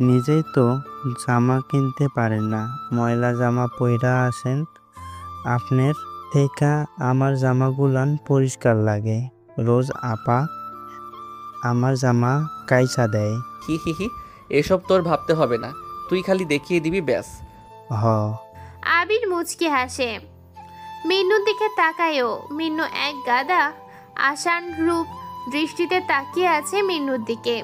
নিজেই তো জামা কিনতে পারেন না, ময়লা জামা পইরা আসেন। আপনার থেকে আমার জামাগুলান পরিষ্কার লাগে। রোজ আপা আমার জামা কাইচা দেয়। হি হি হি, এসব তোর ভাবতে হবে না, তুই খালি দেখিয়ে দিবি ব্যাস। হ। আবির মুচকি হাসে। মিন্নুর দিকে তাকায়ও। মিন্নু এক গাদা আশান রূপ দৃষ্টিতে তাকিয়ে আছে মিন্নুর দিকে।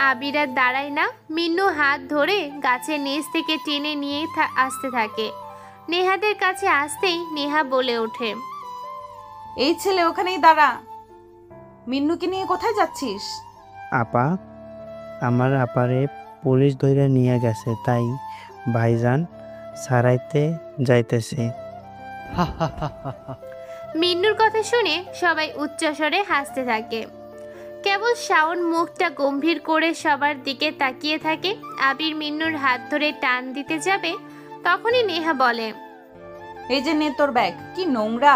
আবির আর দাঁড়ায় না। মিন্নু হাত ধরে গাছের নিচ থেকে টেনে নিয়ে আসতে থাকে। নেহাদের কাছে আসতেই নেহা বলে ওঠে, এই ছেলে ওখানেই দাঁড়া, মিন্নুকে নিয়ে কোথায় যাচ্ছিস? আপা, আমার আপারে পুলিশ ধরে নিয়ে গেছে, তাই ভাইজান সারাইতে যাইতেছে। মিন্নুর কথা শুনে সবাই উচ্চস্বরে হাসতে থাকে। কেবল শাওন মুখটা গম্ভীর করে সবার দিকে তাকিয়ে থাকে। আবির মিন্নুর হাত ধরে টান দিতে যাবে, তখনই নেহা বলে, এই যে নে তোর ব্যাগ। কি নোংরা,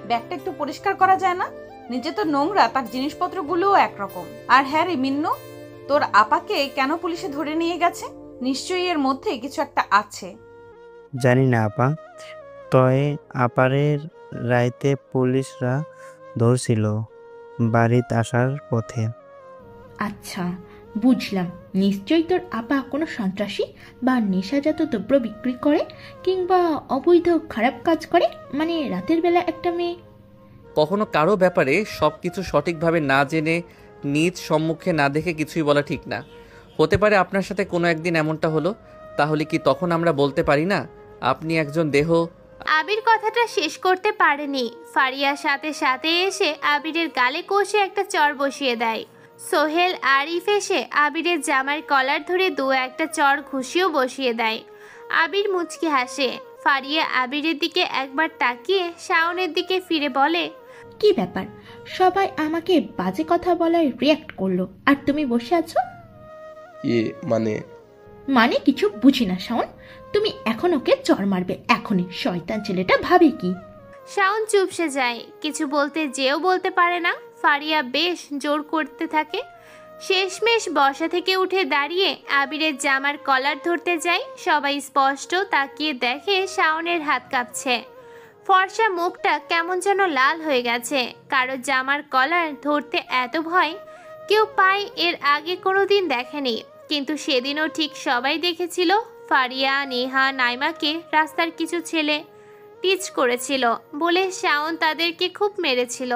ব্যাগটা একটু পরিষ্কার করা যায় না? নিজে তো নোংরা, তার জিনিসপত্রগুলোও একরকম। আর হ্যাঁ রে মিন্নু, তোর আপাকে কেন পুলিশে ধরে নিয়ে গেছে? নিশ্চয়ই এর মধ্যে কিছু একটা আছে। জানি না আপা, তয় আপারের রাইতে পুলিশরা ধরছিল বাড়িতে আসার পথে। আচ্ছা, বুঝলাম। নিশ্চয়ই তোর আপা কোনো সন্ত্রাসী বা নেশাজাত দ্রব্য বিক্রি করে, কিংবা অবৈধ খারাপ কাজ করে। মানে রাতের বেলা একটা মেয়ে। কখনো কারো ব্যাপারে সবকিছু সঠিকভাবে না জেনে নিজ সম্মুখে না দেখে কিছুই বলা ঠিক না। হতে পারে আপনার সাথে কোনো একদিন এমনটা হলো, তাহলে কি তখন আমরা বলতে পারি না আপনি একজন দেহ? আবির কথাটা শেষ করতে পারেনি। ফারিয়ার সাথে সাথে এসে আবিরের গালে কষে একটা চর বসিয়ে দেয়। সোহেল আরিফ এসে আবিরের জামার কলার ধরে দু একটা চর ঘুষিও বসিয়ে দেয়। আবির মুচকি হাসে। ফারিয়া আবিরের দিকে একবার তাকিয়ে শাওনের দিকে ফিরে বলে, কি ব্যাপার, সবাই আমাকে বাজে কথা বলায় রিয়াক্ট করলো, আর তুমি বসে আছো? মানে কিছু বুঝি না শাওন। তুমি এখন ওকে চর মারবে এখনই? শয়তান ছেলেটা ভাবে কি? শাওন চুপসে যায়, কিছু বলতে যেও বলতে পারে না। ফারিয়া বেশ জোর করতে থাকে। শেষমেশ বসা থেকে উঠে দাঁড়িয়ে আবিরের জামার কলার ধরতে যায়। সবাই স্পষ্ট তাকিয়ে দেখে শাওনের হাত কাঁপছে। ফর্সা মুখটা কেমন যেন লাল হয়ে গেছে। কারো জামার কলার ধরতে এত ভয় কেউ পায় এর আগে কোনোদিন দেখেনি। কিন্তু সেদিনও ঠিক সবাই দেখেছিল ফারিয়া, নেহা, নাইমাকে রাস্তার কিছু ছেলে টিচ করেছিল বলে শাওন তাদেরকে খুব মেরেছিল।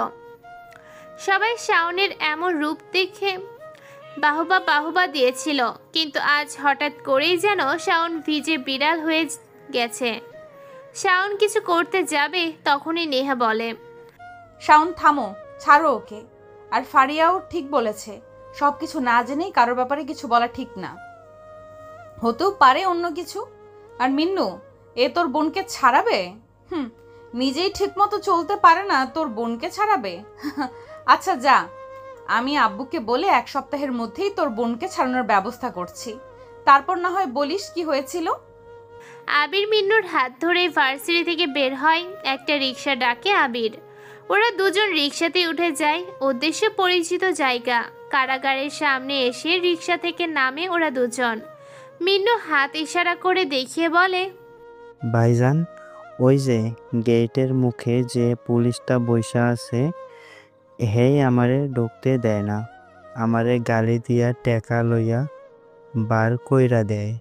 সবাই শাওনের এমন রূপ দেখে বাহুবা দিয়েছিল, কিন্তু আজ হঠাৎ করেই যেন শাওন ভিজে বিড়াল হয়ে গেছে। শাওন কিছু করতে যাবে, তখনই নেহা বলে, শাওন থামো, ছাড়ো ওকে। আর ফারিয়াও ঠিক বলেছে, সব কিছু না জেনেই কারোর ব্যাপারে কিছু বলা ঠিক না। হতেও পারে অন্য কিছু। আর মিন্নু, এ তোর বোনকে ছাড়াবে? নিজেই ঠিক মতো চলতে পারে না, তোর বোনকে ছাড়াবে? আচ্ছা যা, আমি আব্বুকে বলে 1 সপ্তাহের মধ্যেই তোর বোনকে ছাড়ানোর ব্যবস্থা করছি। তারপর না হয় বলিস কি হয়েছিল। আবির মিন্নুর হাত ধরে ভার্সিটি থেকে বের হয়। একটা রিক্সা ডাকে আবির। ওরা দুজন রিক্সাতে উঠে যায়। উদ্দেশ্য পরিচিত জায়গা। কারাগারের সামনে এসে রিক্সা থেকে নামে ওরা দুজন। মিন্নু হাত ইশারা করে দেখিয়ে বলে, ভাইজান, ওই যে গেটের মুখে যে পুলিশটা বইসা আছে, হেই আমারে ঢুকতে দেয় না। আমারে গালি দিয়া টাকা লইয়া বার কইরা দেয়।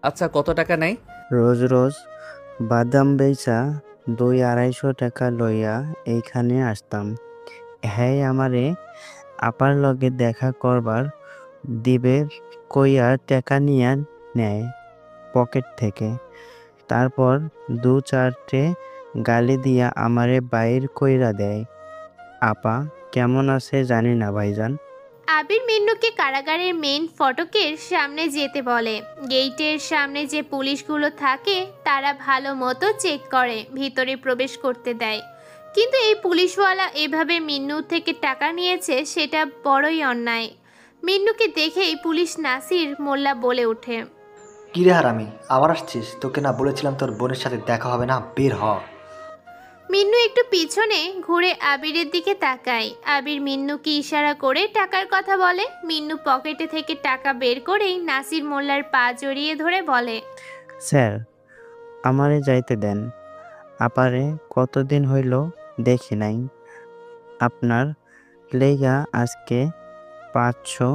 আচ্ছা, কত টাকা নেয়? রোজ রোজ বাদাম বেচা 200-250 টাকা লইয়া এইখানে আসতাম। হ্যাঁ, আমারে আপার লগে দেখা করবার দিবে কইয়া টাকা নিয়া নেয় পকেট থেকে। তারপর 2-4টে গালি দিয়া আমারে বাইর কইরা দেয়। আপা কেমন আছে জানি না ভাইজান। আবির মিন্নুকে কারাগারের মেইন ফটকের সামনে যেতে বলে। গেটের সামনে যে পুলিশগুলো থাকে তারা ভালো মতো চেক করে ভিতরে প্রবেশ করতে দেয়, কিন্তু এই পুলিশওয়ালা এভাবে মিন্নুর থেকে টাকা নিয়েছে সেটা বড়ই অন্যায়। মিন্নুকে দেখেই পুলিশ নাসির মোল্লা বলে ওঠে, কিরে হারামি, আবার আসছিস? তোকে না বলেছিলাম তোর বোনের সাথে দেখা হবে না, বের হ। মিন্নু একটু পিছনে ঘুরে আবিরের দিকে তাকায়। আবির মিন্নুকে ইশারা করে টাকার কথা বলে। মিন্নু পকেটে থেকে টাকা বের করেই নাসির মোল্লার পা জড়িয়ে ধরে বলে, স্যার আমারে যাইতে দেন, আপারে কতদিন হইল দেখি নাই। আপনার লেগা আজকে 500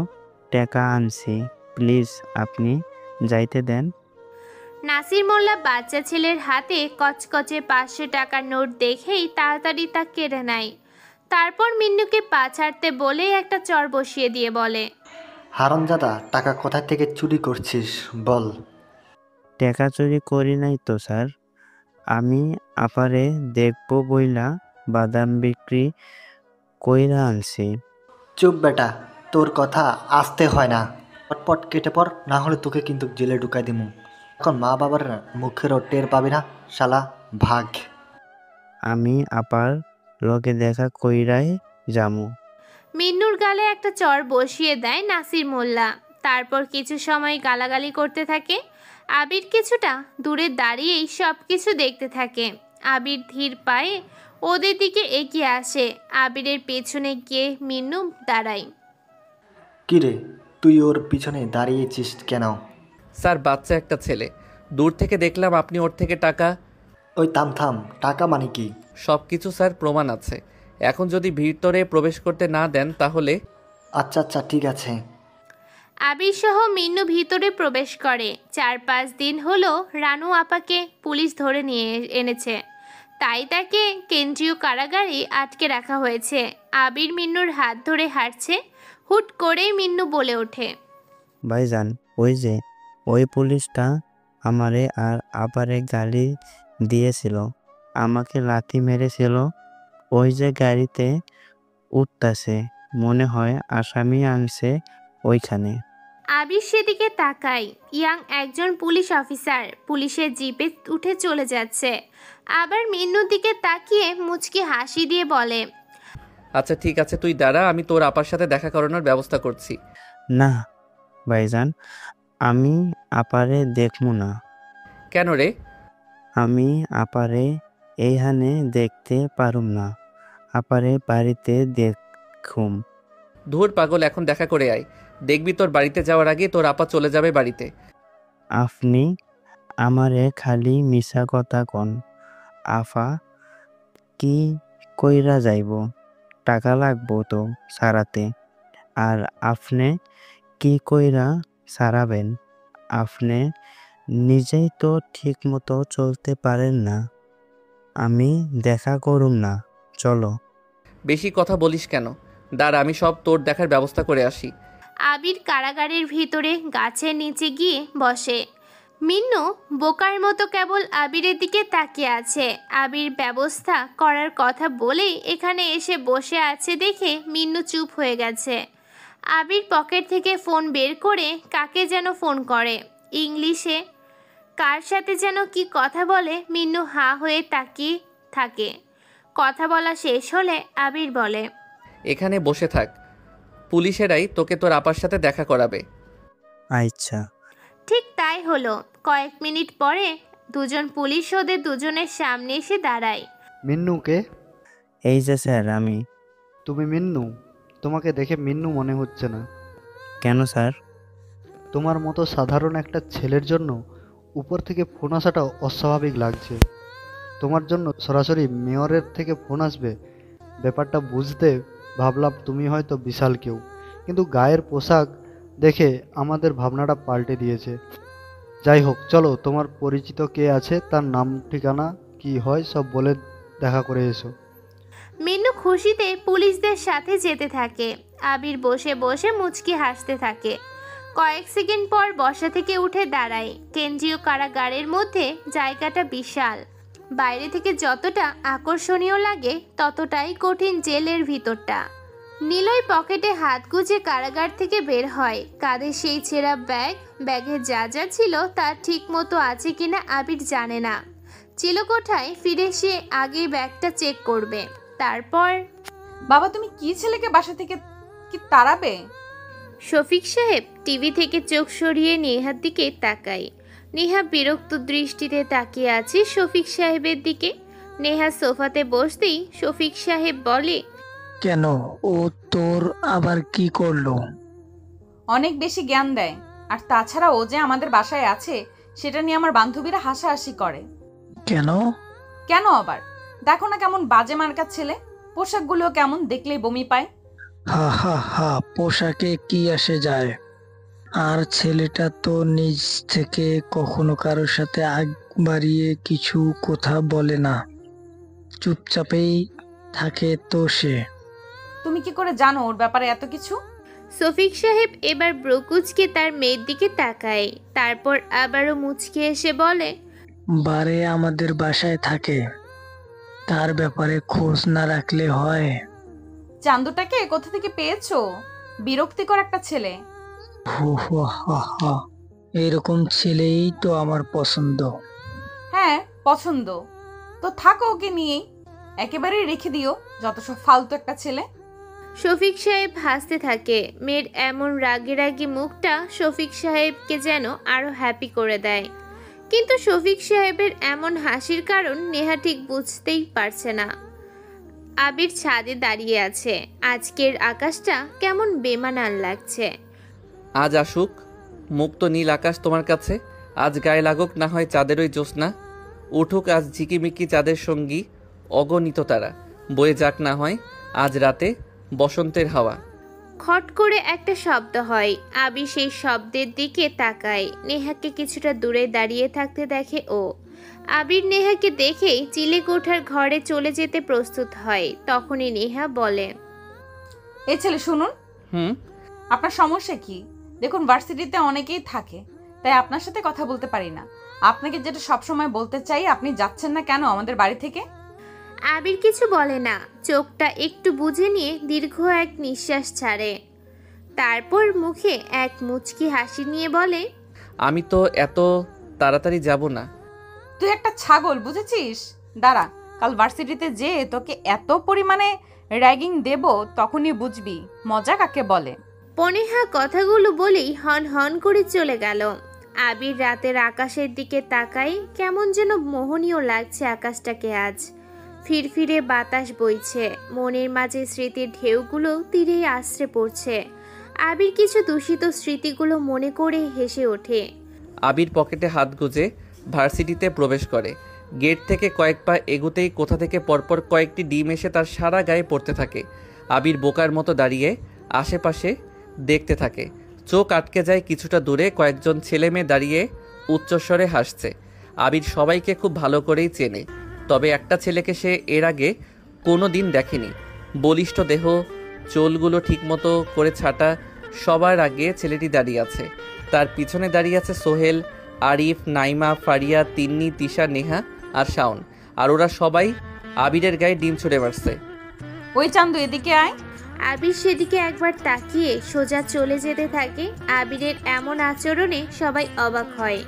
টাকা আনছি, প্লিজ আপনি যাইতে দেন। নাসির মোল্লা বাচ্চা ছেলের হাতে কচকচে 500 টাকার নোট দেখেই তাড়াতাড়ি তা কেড়ে নেয়। তারপর মিন্নুকে পা ছাড়তে বলে একটা চর বসিয়ে দিয়ে বলে, হারামজাদা, টাকা কোথা থেকে চুরি করছিস বল। টাকা চুরি করি নাই তো স্যার, আমি আপারে দেখবো বইলা বাদাম বিক্রি কইরা আনছি। চুপ বেটা, তোর কথা আসতে হয় না। পটপট কেটে পড়, না হলে তোকে কিন্তু জেলে ঢুকাই দিমু। এখন মা বাবার মুখেরও টের পাবি না, শালা ভাগ। আমি আপার লগে দেখা কইরাই যামু। মিন্নুর গালে একটা চর বসিয়ে দেয় নাসির মোল্লা। তারপর কিছু সময় গালাগালি করতে থাকে। আবির কিছুটা দূরে দাঁড়িয়েই সব কিছু দেখতে থাকে। আবির ধীর পায়ে ওদের দিকে এগিয়ে আসে। আবিরের পেছনে গিয়ে মিন্নু দাঁড়ায়। কিরে, তুই ওর পিছনে দাঁড়িয়েছিস কেন? স্যার বাচ্চা একটা ছেলে, দূর থেকে দেখলাম আপনি ওর থেকে টাকা। ওই থাম থাম, টাকা মানে কি? সব কিছু স্যার প্রমাণ আছে, এখন যদি ভিতরে প্রবেশ করতে না দেন তাহলে। আচ্ছা আচ্ছা ঠিক আছে। আবির সহ মিন্নু ভিতরে প্রবেশ করে। 4-5 দিন হলো রানু আপাকে পুলিশ ধরে নিয়ে এনেছে, তাই তাকে কেন্দ্রীয় কারাগারে আটকে রাখা হয়েছে। আবির মিন্নুর হাত ধরে হাঁটছে। হুট করেই মিন্নু বলে ওঠে, ভাইজান ওই যে ওই পুলিশটা আমারে আর আপারে গালি দিয়েছিল, আমাকে লাথি মেরেছিল, ওই যে গাড়িতে উঠতাছে, মনে হয় আসামি আনছে ওইখানে। আবির সেদিকে তাকায়। ইয়াং একজন পুলিশ অফিসার পুলিশের জিপে উঠে চলে যাচ্ছে। আবার মিন্নুর দিকে তাকিয়ে মুচকি হাসি দিয়ে বলে, আচ্ছা ঠিক আছে, তুই দাঁড়া, আমি তোর আপার সাথে দেখা করানোর ব্যবস্থা করছি। না ভাইজান, আমি আপারে দেখমু না। কেন রে? আমি আপারে এইখানে দেখতে পারুম না, আপারে বাড়িতে দেখুম। ধুর পাগল, এখন দেখা করে আয়, দেখবি তোর বাড়িতে যাওয়ার আগে তোর আপা চলে যাবে বাড়িতে। আপনি আমারে খালি মিছা কথা কন। আফা কি কইরা যাইব? টাকা লাগবো তো সারাতে, আর আপনি কি কইরা সারাবেন? আপনি নিজেই তো ঠিক মতো চলতে পারেন না। আমি দেখা করুম না, চলো। বেশি কথা বলিস কেন? দাঁড়া, আমি সব তোর দেখার ব্যবস্থা করে আসি। আবির কারাগারের ভিতরে গাছের নিচে গিয়ে বসে। মিন্নু বোকার মতো কেবল আবিরের দিকে তাকিয়ে আছে। আবির ব্যবস্থা করার কথা বলেই এখানে এসে বসে আছে দেখে মিন্নু চুপ হয়ে গেছে। আবির পকেট থেকে ফোন বের করে কাকে যেন ফোন করে ইংলিশে। কার সাথে যেন কি কথা বলে। মিন্নু হাঁ হয়ে তাকিয়ে থাকে। কথা বলা শেষ হলে আবির বলে, এখানে বসে থাক, পুলিশেরাই তোকে তোর আপার সাথে দেখা করাবে। আচ্ছা। ঠিক তাই হলো। কয়েক মিনিট পরে দুজন পুলিশ ওদের দুজনের সামনে এসে দাঁড়ায়। মিন্নুকে? এই যে স্যার আমি। তুমি মিন্নু? তোমাকে দেখে মিন্নু মনে হচ্ছে না। কেন স্যার? তোমার মতো সাধারণ একটা ছেলের জন্য উপর থেকে ফোন আসাটা অস্বাভাবিক লাগছে। তোমার জন্য সরাসরি মেয়রের থেকে ফোন আসবে, ব্যাপারটা বুঝতে ভাবলাম তুমি হয়তো বিশাল কেউ, কিন্তু গায়ের পোশাক দেখে আমাদের ভাবনাটা পাল্টে দিয়েছে। যাই হোক, চলো তোমার পরিচিত কে আছে তার নাম ঠিকানা কি হয় সব বলে দেখা করে এসো। মিন্নু খুশিতে পুলিশদের সাথে যেতে থাকে। আবির বসে বসে মুচকি হাসতে থাকে। কয়েক সেকেন্ড পর বসা থেকে উঠে দাঁড়ায়। কেন্দ্রীয় কারাগারের মধ্যে জায়গাটা বিশাল। বাইরে থেকে যতটা আকর্ষণীয় লাগে ততটাই কঠিন জেলের ভিতরটা। নিলয় পকেটে হাত গুজে কারাগার থেকে বের হয়। কাঁধে সেই ছেঁড়া ব্যাগে যা যা ছিল তা ঠিক মতো আছে কিনা আবির জানে না। চিলকোঠায় ফিরে সে আগে ব্যাগটা চেক করবে, তারপর বাবা তুমি কি ছেলেকে বাসা থেকে কি তাড়াবে? শফিক সাহেব টিভি থেকে চোখ সরিয়ে নেহার দিকে তাকায়। নেহা বিরক্ত দৃষ্টিতে তাকিয়ে আছে শফিক সাহেবের দিকে। নেহা সোফাতে বসতেই শফিক সাহেব বলে, কেন, ও তোর আবার কি করলো? অনেক বেশি জ্ঞান দেয়। আর তাছাড়া ও যে আমাদের বাসায় আছে সেটা নিয়ে আমার বান্ধবীরা হাসাহাসি করে। কেন? কেন আবার? দেখো না কেমন বাজে মার্কা ছেলে, পোশাকগুলো কেমন, দেখলেই বমি পায়। হা হা হা, পোশাকে কি আসে যায়? আর ছেলেটা তো নিজ থেকে কখনো কারোর সাথে আগ বাড়িয়ে কিছু কথা বলে না, চুপচাপেই থাকে তো সে। তুমি কি করে জানো ওর ব্যাপারে এত কিছু? শফিক সাহেব এবার ব্রকুচকে তার মেয়ের দিকে তাকায়, তারপর আবারও মুচকে এসে বলে, বারে আমাদের বাসায় থাকে, তার ব্যাপারে খোঁজ না রাখলে হয়? চান্দুটাকে কোথা থেকে পেয়েছো? বিরক্তিকর একটা ছেলে। এরকম ছেলেই তো আমার পছন্দ। হ্যাঁ পছন্দ তো, থাকো ওকে নিয়েই, একেবারে রেখে দিও, যত সব ফালতু একটা ছেলে। শফিক সাহেব হাসতে থাকে। মেয়ের এমন রাগে রাগে মুখটা শফিক সাহেবকে যেন আরো হ্যাপি করে দেয়। কিন্তু শফিক সাহেবের এমন হাসির কারণ নেহা ঠিক বুঝতেই পারছে না। আবির ছাদে দাঁড়িয়ে আছে। আজকের আকাশটা কেমন বেমানান লাগছে। আজ আসুক মুক্ত নীল আকাশ তোমার কাছে, আজ গায়ে লাগুক না হয় চাঁদের ওই জ্যোৎস্না, উঠুক আজ ঝিকিমিকি চাঁদের সঙ্গী অগণিত তারা, বয়ে যাক না হয় আজ রাতে বসন্তের হাওয়া। খট করে একটা শব্দ হয়। আবির সেই শব্দের দিকে তাকায়। নেহাকে কিছুটা দূরে দাঁড়িয়ে থাকতে দেখে ও। আবির নেহাকে দেখেই চিলেকোঠার ঘরে চলে যেতে প্রস্তুত হয়। তখনই নেহা বলে, এই ছেলে শুনুন। আপনার সমস্যা কি? দেখুন ভার্সিটিতে অনেকেই থাকে, তাই আপনার সাথে কথা বলতে পারি না। আপনাকে যেটা সবসময় বলতে চাই, আপনি যাচ্ছেন না কেন আমাদের বাড়ি থেকে? আবির কিছু বলে না, চোখটা একটু বুজে নিয়ে দীর্ঘ এক নিঃশ্বাস ছাড়ে। তারপর মুখে এক মুচকি হাসি নিয়ে বলে, আমি তো এত তাড়াতাড়ি যাব না। তুই একটা ছাগল, বুঝেছিস? দাঁড়া, কাল ভার্সিটিতে যে তোকে এত পরিমাণে র্যাগিং দেব, তখনই বুঝবি মজা কাকে বলে। পনেহা কথাগুলো বলেই হন হন করে চলে গেল। আবির রাতের আকাশের দিকে তাকায়। কেমন যেন মোহনীয় লাগছে আকাশটাকে আজ। ফিরফিরে বাতাস বইছে, মনের মাঝে স্মৃতির ঢেউগুলো তীরে আশ্রে পড়ছে। আবির কিছু দূষিত স্মৃতিগুলো মনে করে হেসে ওঠে। আবির পকেটে হাত গুজে ভার্সিটিতে প্রবেশ করে। গেট থেকে কয়েক পা এগুতেই কোথা থেকে পরপর কয়েকটি ডিম এসে তার সারা গায়ে পড়তে থাকে। আবির বোকার মতো দাঁড়িয়ে আশেপাশে দেখতে থাকে। চোখ আটকে যায় কিছুটা দূরে কয়েকজন ছেলে মেয়ে দাঁড়িয়ে উচ্চস্বরে হাসছে। আবির সবাইকে খুব ভালো করেই চেনে, তবে একটা ছেলেকে সে এর আগে কোনো দিন দেখেনি। বলিষ্ঠ দেহ, চুলগুলো ঠিকমতো করে ছাটা, সবার আগে ছেলেটি দাঁড়িয়ে আছে। তার পিছনে দাঁড়িয়ে আছে সোহেল, আরিফ, নাইমা, ফারিয়া, তিন্নি, তিশা, নেহা আর শাওন। আর ওরা সবাই আবিরের গায়ে ডিম ছুঁড়ে মারছে। ওই চান্দু এদিকে আয়। আবির সেদিকে একবার তাকিয়ে সোজা চলে যেতে থাকে। আবিরের এমন আচরণে সবাই অবাক হয়,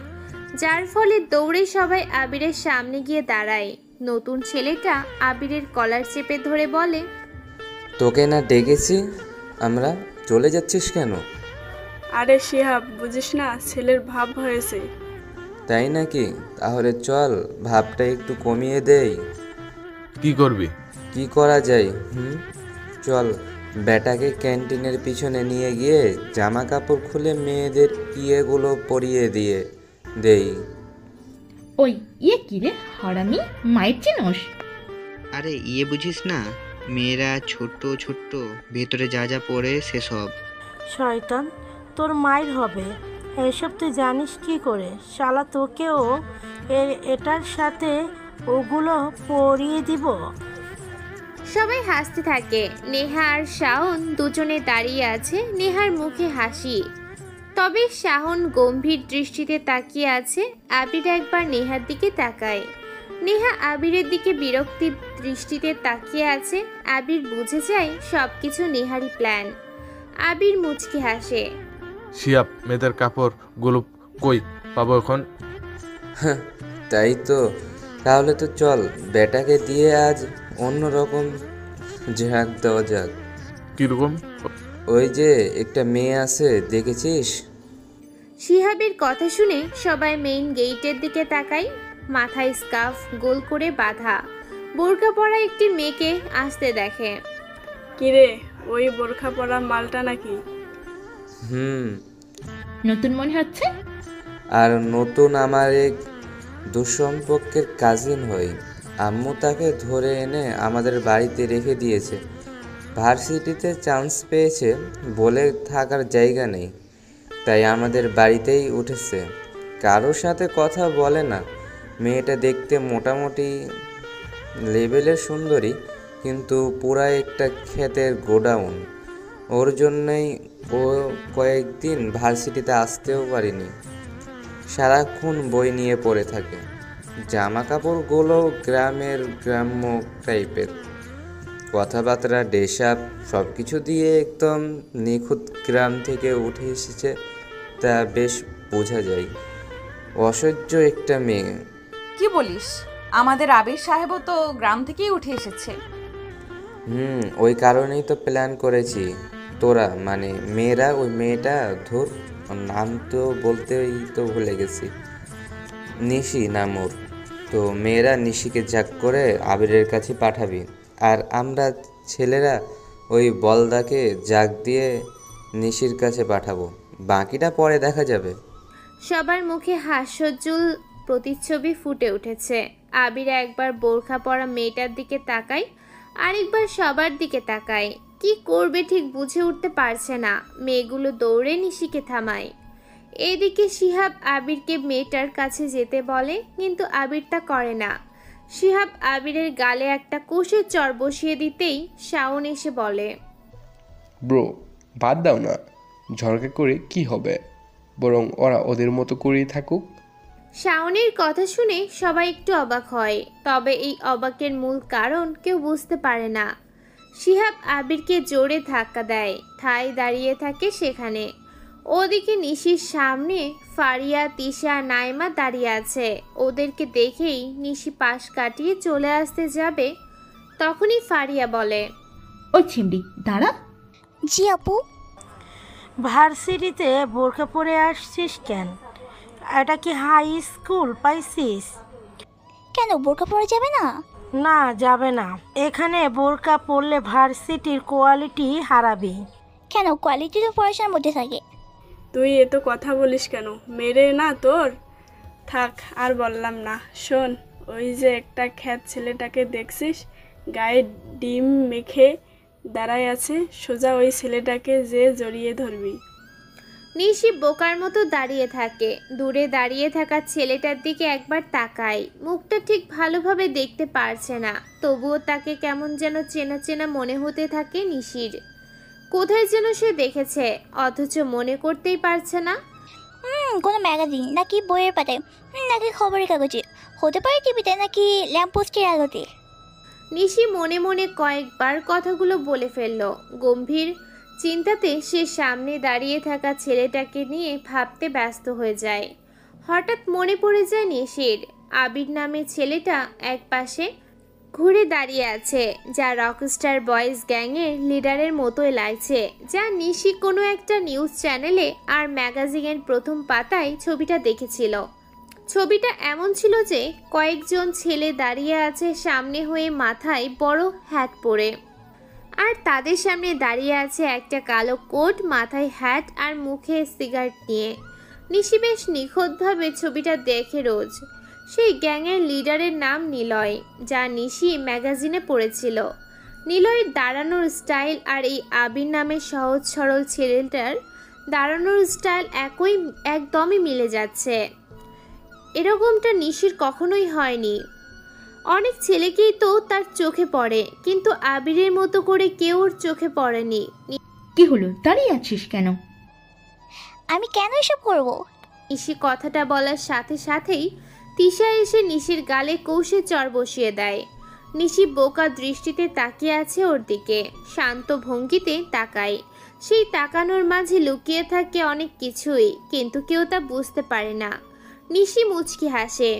যার ফলে দৌড়ে সবাই আবিরের সামনে গিয়ে দাঁড়ায়। নতুন ছেলেটা আবিরের কলার চেপে ধরে বলে, তোকে না ডেকেছি আমরা, চলে যাচ্ছিস কেন? আরে শিহাব, বুঝিস না ছেলের ভাব হয়েছে। তাই নাকি? তাহলে চল ভাবটা একটু কমিয়ে দেই। কি করবি? কি করা যায়? চল বেটাকে ক্যান্টিনের পিছনে নিয়ে গিয়ে জামা কাপড় খুলে মেয়েদের ইয়েগুলো পরিয়ে দিয়ে দেই। ওই ইয়ে কি রে হারামি, মায়ের চিনোস? আরে ইয়ে বুঝিস না, মেয়েরা ছোট্ট ছোট্ট ভেতরে যা যা পড়ে সেসব। শয়তান, তোর মায়ের হবে এসব তুই জানিস কি করে? শালা তোকেও এটার সাথে ওগুলো পরিয়ে দিব। সবাই হাসতে থাকে। নেহা আর শাওন দুজনে দাঁড়িয়ে আছে। নেহার মুখে হাসি, তবে শাওন গম্ভীর দৃষ্টিতে তাকিয়ে আছে। আবির একবার নেহার দিকে তাকায়। নেহা আবিরের দিকে বিরক্তির দৃষ্টিতে তাকিয়ে আছে। আবির বুঝে যায় সবকিছু নেহারই প্ল্যান। আবির মুচকি হাসে। শিয়াব, মেয়েদের কাপড়গুলো কই পাবো এখন? তাই তো, তাহলে তো চল বেটাকে দিয়ে আজ অন্যরকম ঝাঁক দেওয়া যাক। কিরকম? ওই যে একটা মেয়ে আছে, দেখেছিস? শিহাবের কথা শুনে সবাই মেইন গেটের দিকে তাকায়। মাথায় স্কার্ফ গোল করে বাঁধা বোরকা পরা একটি মেয়েকে আসতে দেখে। কিরে, ওই বোরখা পরা মালটা নাকি? নতুন মনে হচ্ছে। আর নতুন আমার এক দুঃসম্পর্কের কাজিন হই। আম্মু তাকে ধরে এনে আমাদের বাড়িতে রেখে দিয়েছে। ভার্সিটিতে চান্স পেয়েছে বলে থাকার জায়গা নেই, তাই আমাদের বাড়িতেই উঠেছে। কারোর সাথে কথা বলে না। মেয়েটা দেখতে মোটামুটি লেভেলের সুন্দরী, কিন্তু পুরা একটা ক্ষেতের গোডাউন। ওর জন্যই ও কয়েকদিন ভার্সিটিতে আসতেও পারিনি। সারাক্ষণ বই নিয়ে পড়ে থাকে। জামা কাপড়গুলো গ্রাম্য টাইপের, কথাবার্তা ড্রেসআপ সব কিছু দিয়ে একদম নিখুঁত গ্রাম থেকে উঠে এসেছে, তা বেশ বোঝা যায়। অসহ্য একটা মেয়ে। কি বলিস? আমাদের আবির সাহেবও তো গ্রাম থেকেই উঠে এসেছে। ওই কারণেই তো প্ল্যান করেছি। তোরা মানে মেয়েরা, ওই মেয়েটা ধর, নাম তো বলতেই তো ভুলে গেছি, নিশি নাম ওর। তো মেয়েরা নিশিকে ঝাঁক করে আবিরের কাছে পাঠাবি, আর আমরা ছেলেরা ওই বলদাকে জাগ দিয়ে নিশির কাছে পাঠাবো। বাকিটা পরে দেখা যাবে। সবার মুখে হাস্যোজ্জ্বল প্রতিচ্ছবি ফুটে উঠেছে। আবির একবার বোরখা পরা মেয়েটার দিকে তাকায়, আরেকবার সবার দিকে তাকায়। কি করবে ঠিক বুঝে উঠতে পারছে না। মেয়েগুলো দৌড়ে নিশিকে থামায়। এদিকে শিহাব আবিরকে মেয়েটার কাছে যেতে বলে, কিন্তু আবির তা করে না। শিহাব আবিরের গালে একটা কষে চর বসিয়ে দিতেই শাওন এসে বলে, ব্রো বাদ দাও না, ঝড়কে করে কি হবে, বরং ওরা ওদের মতো করেই থাকুক। শাওনের কথা শুনে সবাই একটু অবাক হয়, তবে এই অবাকের মূল কারণ কেউ বুঝতে পারে না। শিহাব আবিরকে জোরে ধাক্কা দেয়, ঠায় দাঁড়িয়ে থাকে সেখানে। ওদিকে নিশির সামনে ফারিয়া, তিশা, নাইমা দাঁড়িয়ে আছে। ওদেরকে দেখেই নিশি পাশ কাটিয়ে চলে আসতে যাবে, তখনই ফারিয়া বলে, ওই চিমড়ি দাঁড়া। জি আপু। ভার্সিটিতে বোরখা পরে আসছিস কেন? এটা কি হাই স্কুল পাইছিস? কেন বোরখা পরা যাবে না? না, যাবে না। এখানে বোরখা পরলে ভার্সিটির কোয়ালিটি হারাবি। কেন? কোয়ালিটি তো পড়াশোনার মধ্যে থাকে। তুই এত কথা বলিস কেন? মেরে না তোর। থাক, আর বললাম না। শোন, ওই যে একটা খ্যাত ছেলেটাকে দেখছিস, গায়ে ডিম মেখে দাঁড়ায় আছে, সোজা ওই ছেলেটাকে যে জড়িয়ে ধরবি। নিশি বোকার মতো দাঁড়িয়ে থাকে। দূরে দাঁড়িয়ে থাকা ছেলেটার দিকে একবার তাকায়। মুখটা ঠিক ভালোভাবে দেখতে পারছে না, তবুও তাকে কেমন যেন চেনা চেনা মনে হতে থাকে নিশির। কোথায় যেন সে দেখেছে, অথচ মনে করতেই পারছে না। কোনো ম্যাগাজিন নাকি বইয়ের পাতায়, নাকি খবরের কাগজে, হতে পারে টিভিতে, নাকি ল্যাম্পপোস্টের আলোতে। নিশি মনে মনে কয়েকবার কথাগুলো বলে ফেলল। গম্ভীর চিন্তাতে সে সামনে দাঁড়িয়ে থাকা ছেলেটাকে নিয়ে ভাবতে ব্যস্ত হয়ে যায়। হঠাৎ মনে পড়ে যায় নিশির আবির নামে ছেলেটা এক পাশে ঘুরে দাঁড়িয়ে আছে, যা রকস্টার বয়েজ গ্যাংয়ের লিডারের মতোই লাগছে। যা নিশি কোনো একটা নিউজ চ্যানেলে আর ম্যাগাজিনের প্রথম পাতায় ছবিটা দেখেছিল। ছবিটা এমন ছিল যে কয়েকজন ছেলে দাঁড়িয়ে আছে সামনে হয়ে, মাথায় বড় হ্যাট পরে, আর তাদের সামনে দাঁড়িয়ে আছে একটা কালো কোট, মাথায় হ্যাট আর মুখে সিগারেট নিয়ে। নিশি বেশ নিখুঁতভাবে ছবিটা দেখে রোজ। সেই গ্যাংয়ের লিডারের নাম নিলয়, যা নিশি ম্যাগাজিনে পড়েছিল। নিলয়ের দাঁড়ানোর স্টাইল আর এই আবির নামের সহজ সরল ছেলেটার দাঁড়ানোর স্টাইল একদমই মিলে যাচ্ছে। এরকমটা নিশির কখনোই হয়নি। অনেক ছেলেকেই তো তার চোখে পড়ে, কিন্তু আবিরের মতো করে কেউ ওর চোখে পড়েনি। কি হলো, দাঁড়িয়ে আছিস কেন? আমি কেন এসব করব? নিশি কথাটা বলার সাথে সাথেই তিশা এসে নিশির গালে কৌশে চর বসিয়ে দেয়। নিশি বোকা দৃষ্টিতে তাকিয়ে আছে ওর দিকে, শান্ত ভঙ্গিতে তাকায়। সেই তাকানোর মাঝে লুকিয়ে থাকে অনেক কিছুই, কিন্তু কেউ তা বুঝতে পারে না। নিশি মুচকি হাসে।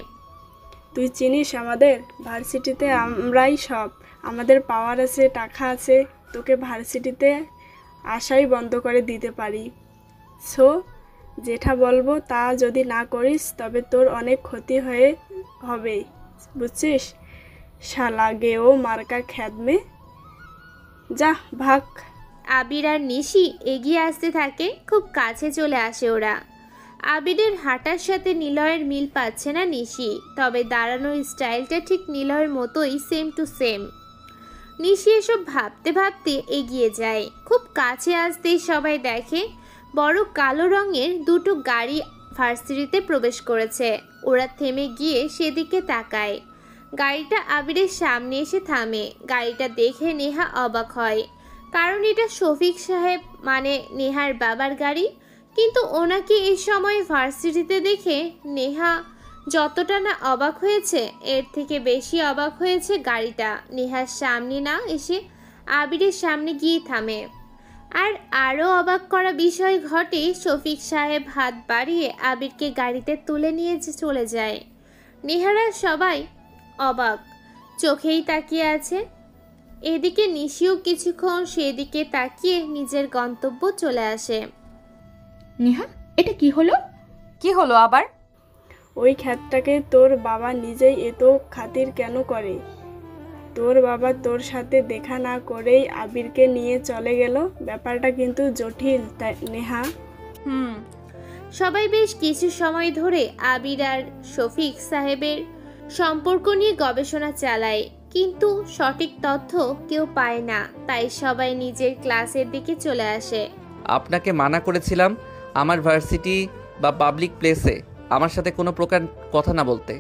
তুই চিনিস আমাদের ভার্সিটিতে আমরাই সব, আমাদের পাওয়ার আছে, টাকা আছে, তোকে ভার্সিটিতে আসাই বন্ধ করে দিতে পারি। সো যেটা বলবো তা যদি না করিস তবে তোর অনেক ক্ষতি হবে, বুঝছিস? শালা গেও মার্কা খ্যাদমে, যা ভাগ। আবির আর নিশি এগিয়ে আসতে থাকে, খুব কাছে চলে আসে ওরা। আবিরের হাঁটার সাথে নিলয়ের মিল পাচ্ছে না নিশি, তবে দাঁড়ানোর স্টাইলটা ঠিক নিলয়ের মতোই, সেম টু সেম। নিশি এসব ভাবতে ভাবতে এগিয়ে যায়। খুব কাছে আসতেই সবাই দেখে বড় কালো রঙের দুটো গাড়ি ভার্সিটিতে প্রবেশ করেছে। ওরা থেমে গিয়ে সেদিকে তাকায়। গাড়িটা আবিরের সামনে এসে থামে। গাড়িটা দেখে নেহা অবাক হয়, কারণ এটা শফিক সাহেব মানে নেহার বাবার গাড়ি। কিন্তু ওনাকে এই সময় ভার্সিটিতে দেখে নেহা যতটা না অবাক হয়েছে, এর থেকে বেশি অবাক হয়েছে গাড়িটা নেহার সামনে না এসে আবিরের সামনে গিয়ে থামে। আর আরও অবাক করা বিষয় ঘটে, শফিক সাহেব হাত বাড়িয়ে আবিরকে গাড়িতে তুলে নিয়ে চলে যায়। নেহারা সবাই অবাক চোখেই তাকিয়ে আছে। এদিকে নিশিও কিছুক্ষণ সেদিকে তাকিয়ে নিজের গন্তব্য চলে আসে। নেহা, এটা কি হলো? কি হলো আবার? ওই খ্যাতটাকে তোর বাবা নিজেই এত খাতির কেন করে? তোর বাবা তোর সাথে দেখা না করেই আবিরকে নিয়ে চলে গেল। ব্যাপারটা কিন্তু জটিল, তাই নেহা? সবাই বেশ কিছু সময় ধরে আবির আর শফিক সাহেবের সম্পর্ক নিয়ে গবেষণা চালায়, কিন্তু সঠিক তথ্য কেউ পায় না। তাই সবাই নিজের ক্লাসের দিকে চলে আসে। আপনাকে মানা করেছিলাম আমার ভার্সিটি বা পাবলিক প্লেসে আমার সাথে কোনো প্রকার কথা না বলতে।